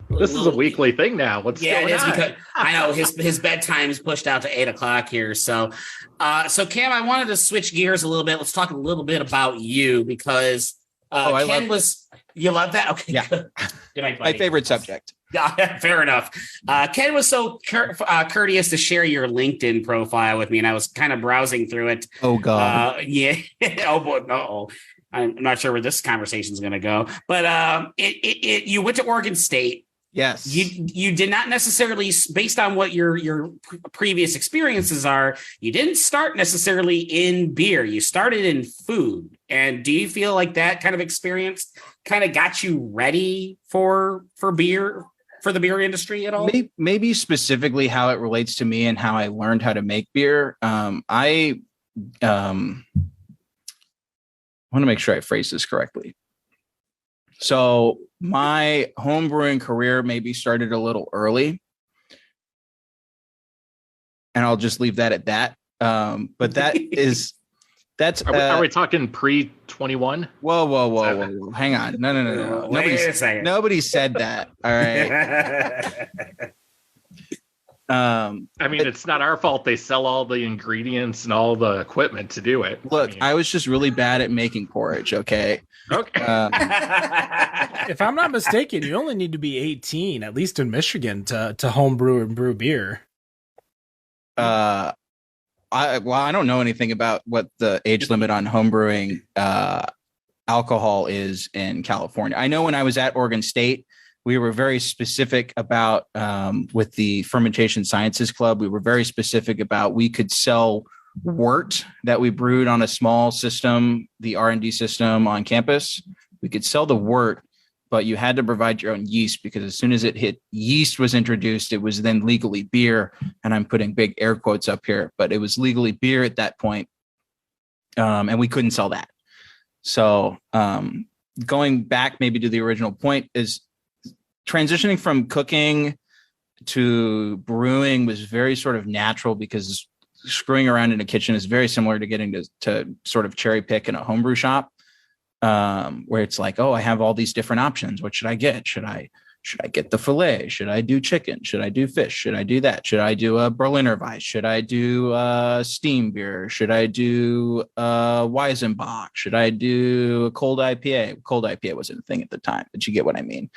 B: This is a weekly thing now. What's going
D: it is
B: on?
D: Because I know his bedtime is pushed out to 8:00 here. So Cam, I wanted to switch gears a little bit. Let's talk a little bit about you because you love that? Okay.
E: Yeah.
D: Good night, buddy.
E: My favorite subject.
D: Yeah, fair enough. Ken was so courteous to share your LinkedIn profile with me, and I was kind of browsing through it.
E: Oh God.
D: Yeah. Oh boy. No. I'm not sure where this conversation is going to go, but you went to Oregon State.
E: Yes.
D: You did not necessarily, based on what your previous experiences are, you didn't start necessarily in beer. You started in food. And do you feel like that kind of experience kind of got you ready for beer, for the beer industry at all?
E: Maybe specifically how it relates to me and how I learned how to make beer. I want to make sure I phrase this correctly. So my home brewing career maybe started a little early, and I'll just leave that at that. But that's
B: are we talking pre-21?
E: Whoa. Hang on. No. Nobody said that. All right.
B: I mean, it's not our fault they sell all the ingredients and all the equipment to do it.
E: Look, I was just really bad at making porridge. Okay.
A: If I'm not mistaken, you only need to be 18, at least in Michigan, to home brew and brew beer.
E: I don't know anything about what the age limit on home brewing alcohol is in California. I know when I was at Oregon State, we were very specific about with the Fermentation Sciences Club. We were very specific about we could sell wort that we brewed on a small system, the R&D system on campus. We could sell the wort, but you had to provide your own yeast because as soon as it hit yeast was introduced, it was then legally beer. And I'm putting big air quotes up here, but it was legally beer at that point. And we couldn't sell that. So going back maybe to the original point is transitioning from cooking to brewing was very sort of natural because screwing around in a kitchen is very similar to getting to sort of cherry pick in a homebrew shop, where it's like, oh, I have all these different options. What should I get? Should I get the filet? Should I do chicken? Should I do fish? Should I do that? Should I do a Berliner Weiss? Should I do steam beer? Should I do Weizenbach? Should I do a cold IPA? Cold IPA wasn't a thing at the time, but you get what I mean.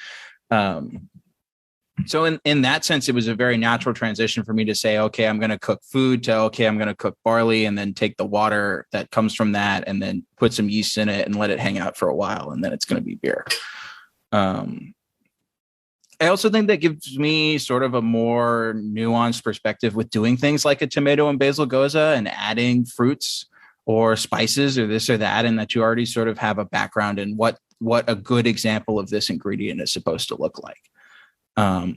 E: So in that sense, it was a very natural transition for me to say, okay, I'm going to cook food to, okay, I'm going to cook barley and then take the water that comes from that and then put some yeast in it and let it hang out for a while. And then it's going to be beer. I also think that gives me sort of a more nuanced perspective with doing things like a tomato and basil goza and adding fruits or spices or this or that, and that you already sort of have a background in what a good example of this ingredient is supposed to look like. I'm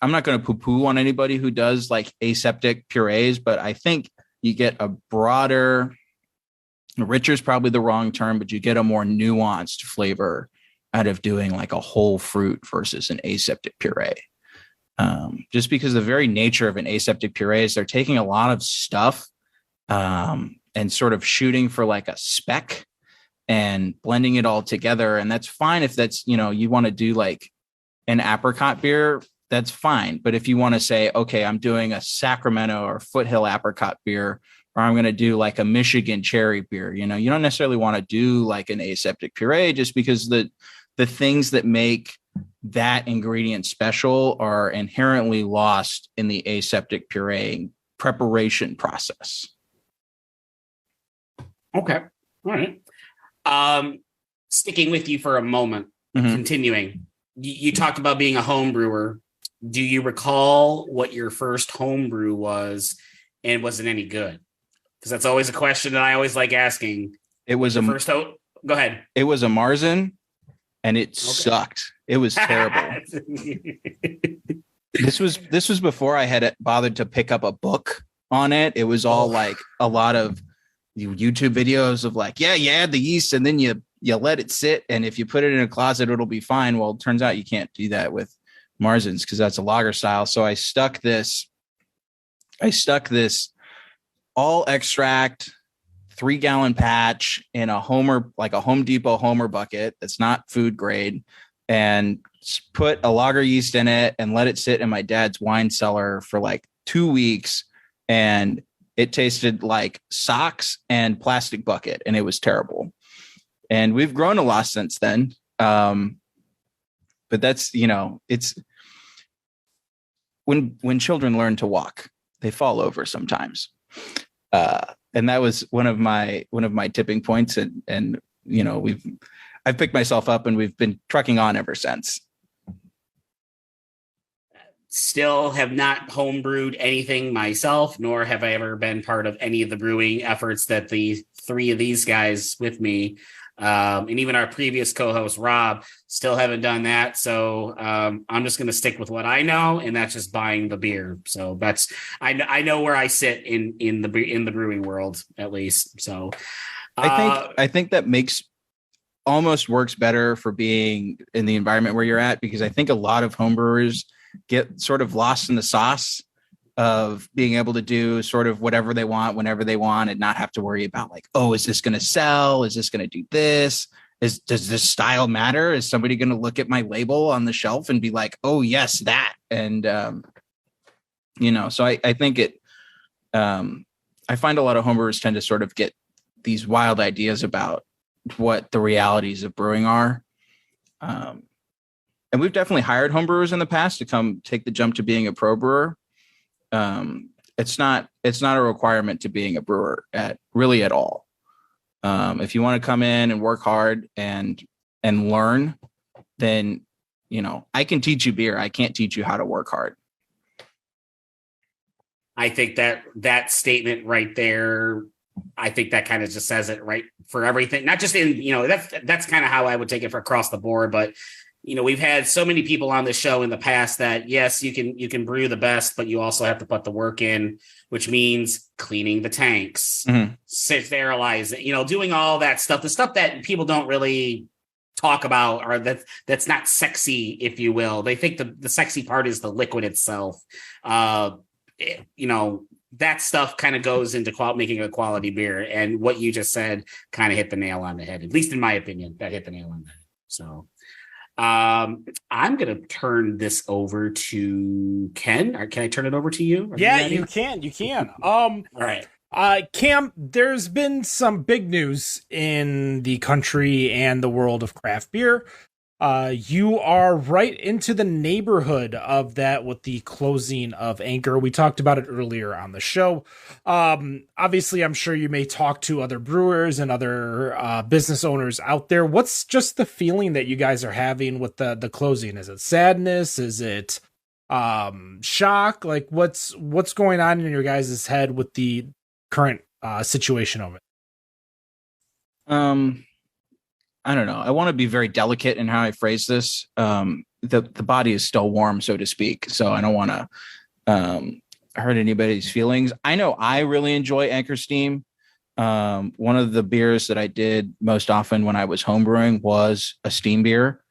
E: not going to poo-poo on anybody who does like aseptic purees, but I think you get a broader, richer is probably the wrong term, but you get a more nuanced flavor out of doing like a whole fruit versus an aseptic puree. Just because the very nature of an aseptic puree is they're taking a lot of stuff and sort of shooting for like a speck and blending it all together. And that's fine if that's, you want to do like an apricot beer, that's fine. But if you want to say, okay, I'm doing a Sacramento or Foothill apricot beer or I'm going to do like a Michigan cherry beer. You don't necessarily want to do like an aseptic puree, just because the things that make that ingredient special are inherently lost in the aseptic puree preparation process.
D: Okay. All right. Sticking with you for a moment, continuing, you talked about being a home brewer. Do you recall what your first home brew was, and was it any good? Because that's always a question that I always like asking.
E: It was
D: go ahead.
E: It was a Marzen, and it sucked. It was terrible. This was before I had bothered to pick up a book on it. It was all like a lot of YouTube videos of like, you add the yeast and then you let it sit, and if you put it in a closet, it'll be fine. Well, it turns out you can't do that with Marzens because that's a lager style. So I stuck this all extract 3-gallon patch in a Homer, like a Home Depot Homer bucket that's not food grade, and put a lager yeast in it and let it sit in my dad's wine cellar for like 2 weeks. And it tasted like socks and plastic bucket, and it was terrible. And we've grown a lot since then. But that's, it's when children learn to walk, they fall over sometimes. And that was one of my tipping points. And I've picked myself up, and we've been trucking on ever since.
D: Still have not homebrewed anything myself, nor have I ever been part of any of the brewing efforts that the three of these guys with me, and even our previous co-host Rob, still haven't done that. So I'm just going to stick with what I know, and that's just buying the beer. So that's I know where I sit in the brewing world, at least. So
E: I think that almost works better for being in the environment where you're at, because I think a lot of homebrewers get sort of lost in the sauce of being able to do sort of whatever they want, whenever they want, and not have to worry about like, oh, is this going to sell? Is this going to do this? Does this style matter? Is somebody going to look at my label on the shelf and be like, oh yes, that? And, so I think I find a lot of homebrewers tend to sort of get these wild ideas about what the realities of brewing are. And we've definitely hired homebrewers in the past to come take the jump to being a pro brewer. It's not a requirement to being a brewer at all. If you want to come in and work hard and learn, then, I can teach you beer. I can't teach you how to work hard.
D: I think that statement right there, I think that kind of just says it right for everything. Not just in, that's kind of how I would take it for across the board, but we've had so many people on the show in the past that, yes, you can brew the best, but you also have to put the work in, which means cleaning the tanks, sterilizing, doing all that stuff, the stuff that people don't really talk about, or that's not sexy, if you will. They think the sexy part is the liquid itself. That stuff kind of goes into making a quality beer. And what you just said kind of hit the nail on the head, at least in my opinion, that hit the nail on the head. So I'm going to turn this over to Ken. Or can I turn it over to you?
A: You can. All
D: right.
A: Cam, there's been some big news in the country and the world of craft beer. You are right into the neighborhood of that with the closing of Anchor. We talked about it earlier on the show. Obviously, I'm sure you may talk to other brewers and other business owners out there. What's just the feeling that you guys are having with the closing? Is it sadness? Is it shock? Like what's going on in your guys' head with the current situation of it?
E: I don't know. I want to be very delicate in how I phrase this. The body is still warm, so to speak. So I don't want to hurt anybody's feelings. I know I really enjoy Anchor Steam. One of the beers that I did most often when I was homebrewing was a steam beer.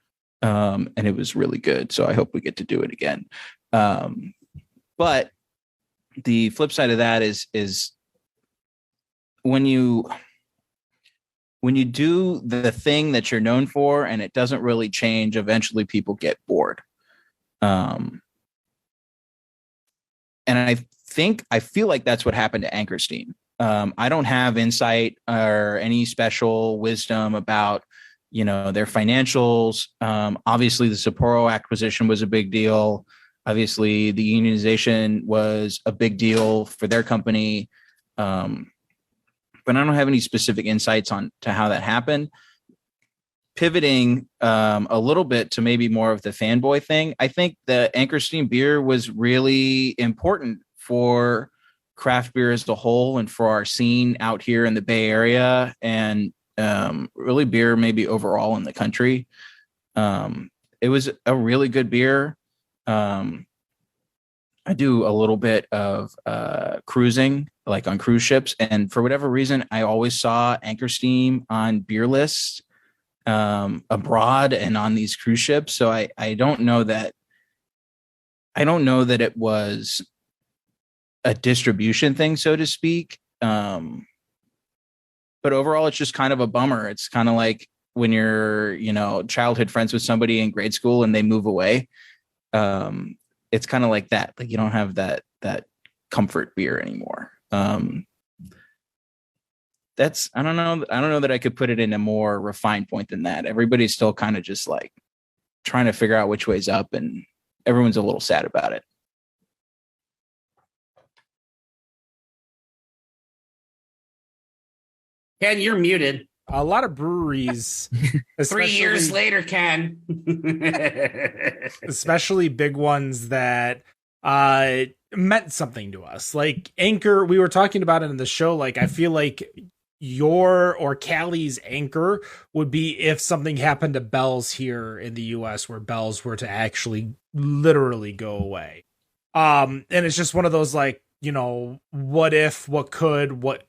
E: And it was really good. So I hope we get to do it again. But the flip side of that is when you do the thing that you're known for and it doesn't really change, eventually people get bored. And I feel like that's what happened to Anchor Steam. I don't have insight or any special wisdom about, their financials. Obviously, the Sapporo acquisition was a big deal. Obviously, the unionization was a big deal for their company. But I don't have any specific insights on to how that happened. Pivoting a little bit to maybe more of the fanboy thing, I think the Anchor Steam beer was really important for craft beer as a whole and for our scene out here in the Bay Area, and really beer maybe overall in the country. It was a really good beer. I do a little bit of cruising, like on cruise ships, and for whatever reason, I always saw Anchor Steam on beer lists abroad and on these cruise ships. So I don't know that it was a distribution thing, so to speak. But overall, it's just kind of a bummer. It's kind of like when you're, childhood friends with somebody in grade school and they move away. It's kind of like that. Like you don't have that comfort beer anymore. I don't know that I could put it in a more refined point than that. Everybody's still kind of just like trying to figure out which way's up, and everyone's a little sad about it.
D: Ken, you're muted.
A: A lot of breweries,
D: 3 years later, Ken,
A: especially big ones that meant something to us. Like Anchor, we were talking about it in the show. Like I feel like your or Callie's Anchor would be if something happened to Bell's here in the US, where Bell's were to actually literally go away. And it's just one of those like, what if, what could, what,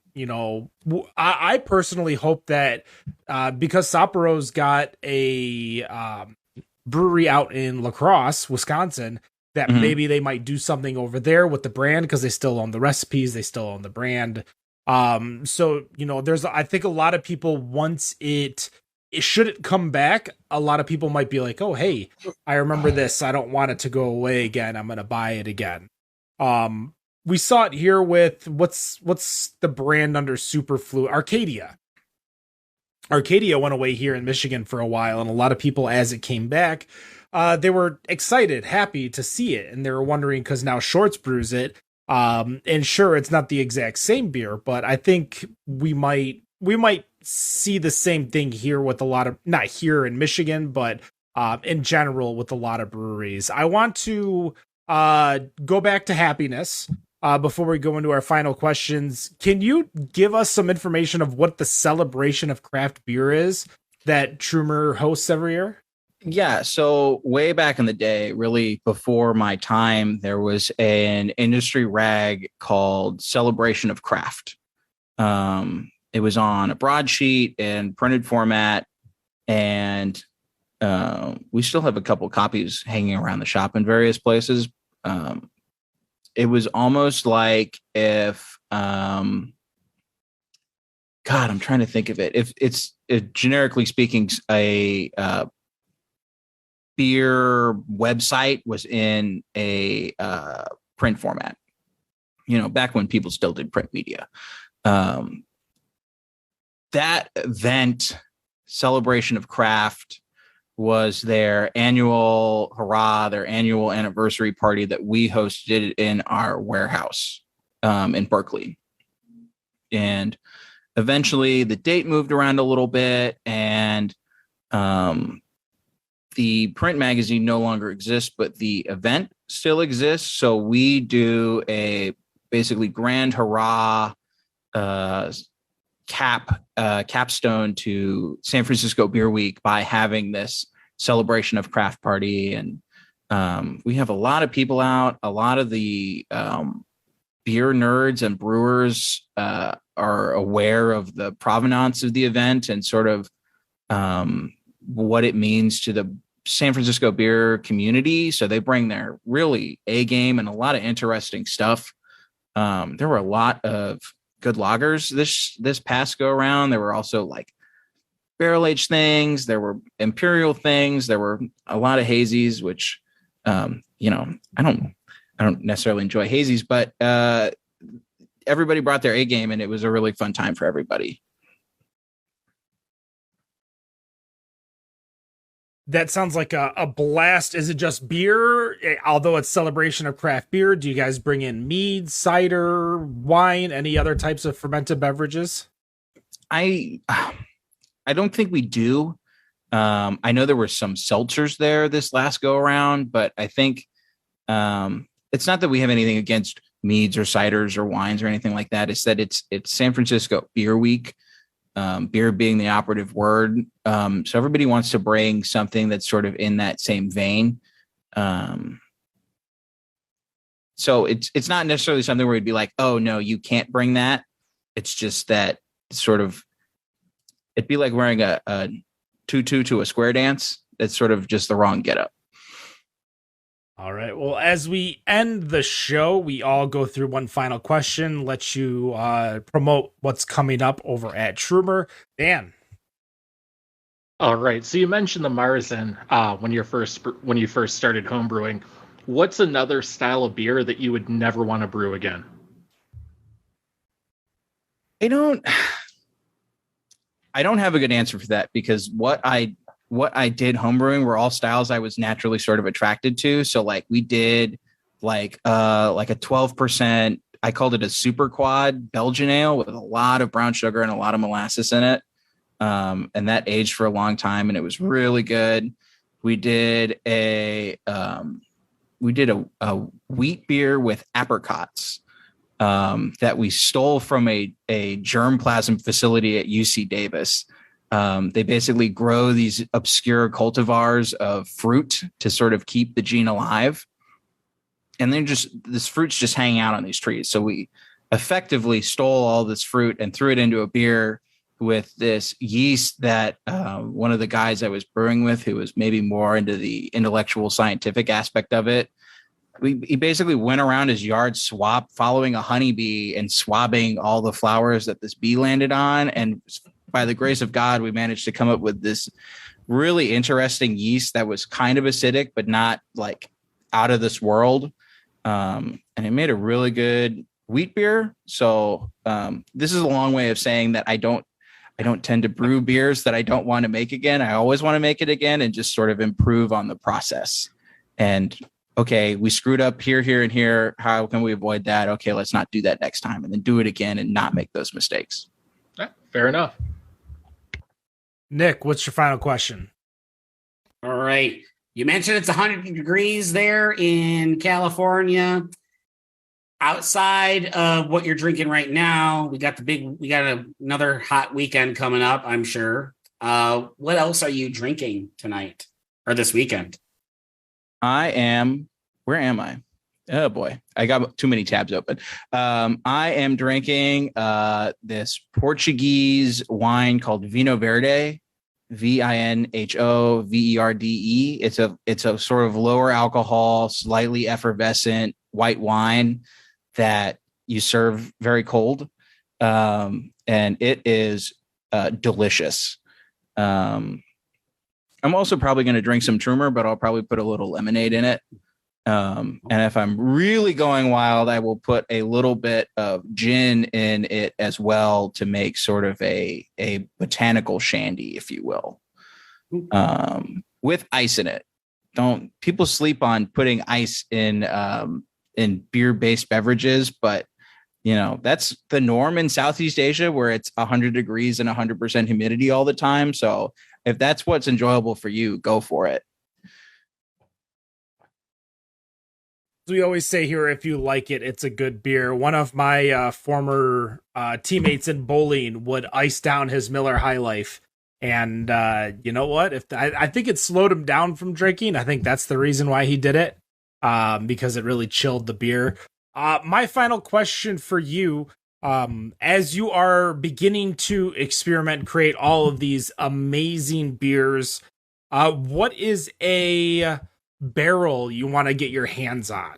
A: I personally hope that because Sapporo's got a brewery out in La Crosse, Wisconsin, that maybe they might do something over there with the brand, because they still own the recipes, they still own the brand. So, there's, I think a lot of people, once it should it come back, a lot of people might be like, oh, hey, I remember this. I don't want it to go away again. I'm going to buy it again. We saw it here with what's the brand under Superflu? Arcadia. Arcadia went away here in Michigan for a while, and a lot of people, as it came back, they were excited, happy to see it, and they were wondering because now Shorts brews it. And sure, it's not the exact same beer, but I think we might see the same thing here with a lot of, not here in Michigan, but in general with a lot of breweries. I want to go back to Happiness. Before we go into our final questions, can you give us some information of what the celebration of craft beer is that Trumer hosts every year?
E: Yeah. So way back in the day, really before my time, there was an industry rag called Celebration of Craft. It was on a broadsheet in printed format, and we still have a couple copies hanging around the shop in various places. It was almost like if, God, I'm trying to think of it. If it's generically speaking, a beer website was in a print format, back when people still did print media. That event, Celebration of Craft, was their annual hurrah, their annual anniversary party that we hosted in our warehouse in Berkeley. And eventually the date moved around a little bit, and the print magazine no longer exists, but the event still exists. So we do a basically grand hurrah capstone to San Francisco Beer Week by having this celebration of craft party. And we have a lot of people out. A lot of the beer nerds and brewers are aware of the provenance of the event and sort of what it means to the San Francisco beer community. So they bring their really A game and a lot of interesting stuff. There were a lot of good lagers this past go around. There were also like barrel aged things. There were imperial things. There were a lot of hazies, which, I don't necessarily enjoy hazies, but everybody brought their A game, and it was a really fun time for everybody.
A: That sounds like a blast. Is it just beer? Although it's celebration of craft beer, do you guys bring in mead, cider, wine, any other types of fermented beverages?
E: I don't think we do. I know there were some seltzers there this last go around, but I think it's not that we have anything against meads or ciders or wines or anything like that. It's that it's San Francisco Beer Week. Beer being the operative word. So everybody wants to bring something that's sort of in that same vein. So it's not necessarily something where we'd be like, oh no, you can't bring that. It's just that sort of, it'd be like wearing a tutu to a square dance. That's sort of just the wrong getup.
A: All right. Well, as we end the show, we all go through one final question, let you promote what's coming up over at Trumer. Dan.
B: All right. So you mentioned the Marzen when you first started homebrewing. What's another style of beer that you would never want to brew again?
E: I don't have a good answer for that, because what I did homebrewing were all styles I was naturally sort of attracted to. So like we did like a 12%, I called it a super quad Belgian ale with a lot of brown sugar and a lot of molasses in it. And that aged for a long time and it was really good. We did a wheat beer with apricots that we stole from a germplasm facility at UC Davis. They basically grow these obscure cultivars of fruit to sort of keep the gene alive. And then this fruit's just hanging out on these trees. So we effectively stole all this fruit and threw it into a beer with this yeast that one of the guys I was brewing with, who was maybe more into the intellectual scientific aspect of it, he basically went around his yard following a honeybee and swabbing all the flowers that this bee landed on. And by the grace of God, we managed to come up with this really interesting yeast that was kind of acidic, but not like out of this world. And it made a really good wheat beer. So this is a long way of saying that I don't tend to brew beers that I don't want to make again. I always want to make it again and just sort of improve on the process. And okay, we screwed up here, and here. How can we avoid that? Okay, let's not do that next time, and then do it again and not make those mistakes.
B: Yeah, fair enough.
A: Nick, what's your final question?
D: All right. You mentioned it's 100 degrees there in California. Outside of what you're drinking right now, we got another hot weekend coming up, I'm sure. What else are you drinking tonight or this weekend?
E: Where am I? Oh boy, I got too many tabs open. I am drinking this Portuguese wine called Vinho Verde, VINHO VERDE. It's a sort of lower alcohol, slightly effervescent white wine that you serve very cold, and it is delicious. I'm also probably going to drink some Trumer, but I'll probably put a little lemonade in it. And if I'm really going wild, I will put a little bit of gin in it as well to make sort of a botanical shandy, if you will, with ice in it. Don't people sleep on putting ice in beer-based beverages, but you know, that's the norm in Southeast Asia where it's 100 degrees and 100% humidity all the time. So if that's what's enjoyable for you, go for it.
A: We always say here, if you like it, it's a good beer. One of my former teammates in bowling would ice down his Miller High Life. And you know what? I think it slowed him down from drinking. I think that's the reason why he did it, because it really chilled the beer. My final question for you, as you are beginning to experiment, create all of these amazing beers, what is a barrel you want to get your hands on?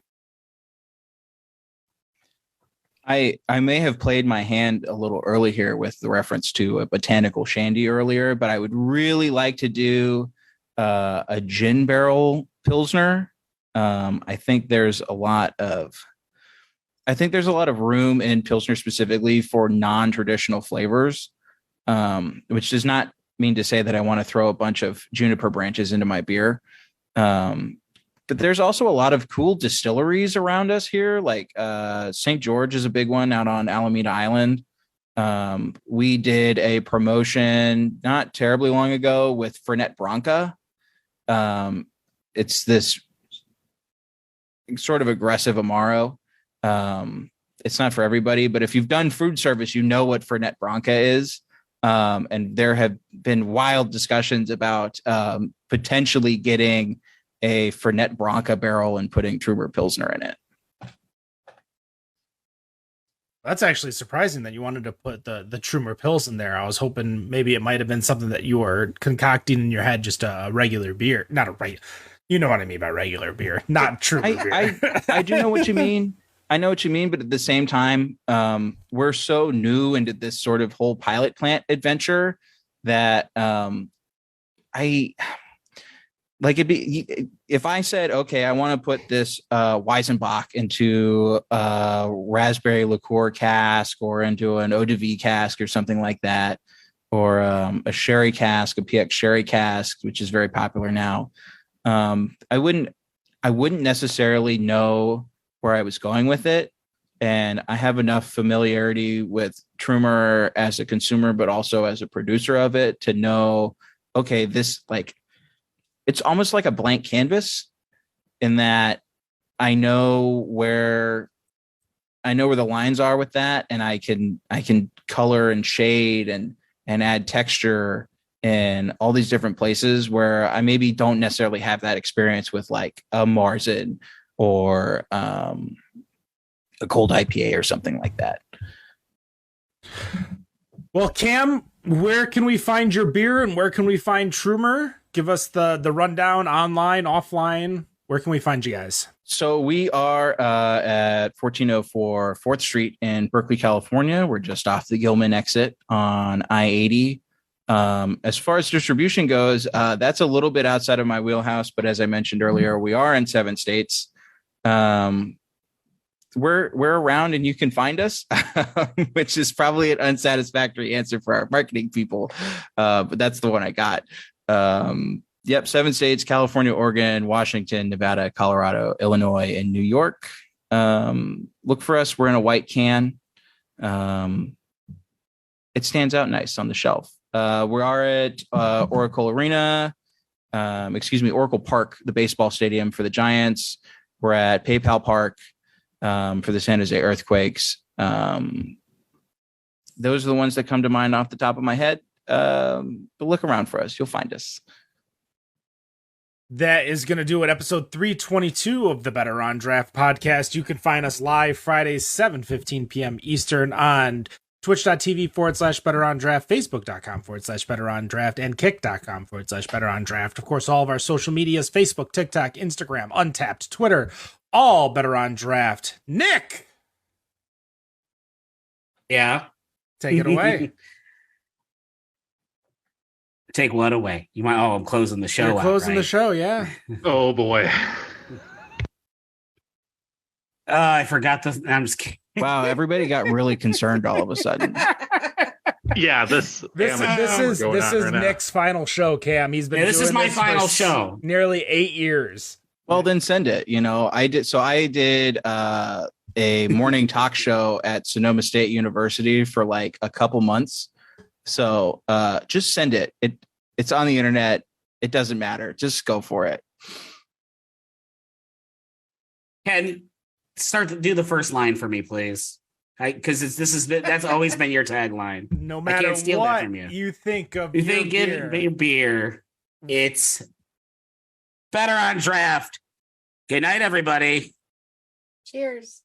E: I may have played my hand a little early here with the reference to a botanical shandy earlier, but I would really like to do a gin barrel Pilsner. I think there's a lot of I think there's a lot of room in Pilsner specifically for non-traditional flavors, which does not mean to say that I want to throw a bunch of juniper branches into my beer. But there's also a lot of cool distilleries around us here. Like St. George is a big one out on Alameda Island. We did a promotion not terribly long ago with Fernet Branca. It's this sort of aggressive Amaro. It's not for everybody, but if you've done food service, you know what Fernet Branca is. And there have been wild discussions about potentially getting a Fernet Branca barrel and putting Trumer Pilsner in it.
A: That's actually surprising that you wanted to put the Trumer Pils in there. I was hoping maybe it might have been something that you were concocting in your head, just a regular beer, not a right. You know what I mean by regular beer, not Trumer beer.
E: I do know what you mean. I know what you mean, but at the same time, we're so new into this sort of whole pilot plant adventure that if I said, okay, I want to put this Weizenbach into a raspberry liqueur cask or into an eau de vie cask or something like that, or a sherry cask, a PX sherry cask, which is very popular now. I wouldn't necessarily know where I was going with it. And I have enough familiarity with Trumer as a consumer, but also as a producer of it to know, okay, this it's almost like a blank canvas in that I know where the lines are with that. And I can color and shade and add texture in all these different places where I maybe don't necessarily have that experience with like a Marzen or a cold IPA or something like that.
A: Well, Cam, where can we find your beer and where can we find Trumer? Give us the rundown, online, offline. Where can we find you guys?
E: So we are at 1404 4th Street in Berkeley, California. We're just off the Gilman exit on I-80. As far as distribution goes, that's a little bit outside of my wheelhouse. But as I mentioned earlier, we are in 7 states. We're around and you can find us, which is probably an unsatisfactory answer for our marketing people. But that's the one I got. 7 states: California, Oregon, Washington, Nevada, Colorado, Illinois, and New York. Look for us. We're in a white can. It stands out nice on the shelf. We are at Oracle Park, the baseball stadium for the Giants. We're at PayPal Park for the San Jose Earthquakes. Those are the ones that come to mind off the top of my head. But look around for us. You'll find us.
A: That is going to do it. Episode 322 of the Better on Draft podcast. You can find us live Fridays, 7:15 p.m. Eastern on twitch.tv/Better on Draft, Facebook.com/Better on Draft, and Kick.com/Better on Draft. Of course, all of our social medias: Facebook, TikTok, Instagram, Untapped, Twitter, all Better on Draft. Nick!
D: Yeah.
A: Take it away.
D: Take what away? You might. Oh, I'm closing the show.
A: You're closing the show, yeah.
B: Oh boy.
D: I forgot this. I'm just kidding.
E: Wow, everybody got really concerned all of a sudden.
B: Yeah, this
A: is right Nick's final show, Cam. He's been.
D: This is my final show.
A: Nearly 8 years.
E: Well, then send it. I did a morning talk show at Sonoma State University for like a couple months. So just send it. It's on the internet. It doesn't matter. Just go for it.
D: Can start to do the first line for me, please. Because that's always been your tagline.
A: No matter
D: I can't steal
A: what
D: that from
A: you think of
D: your beer, it's Better on Draft. Good night, everybody.
C: Cheers.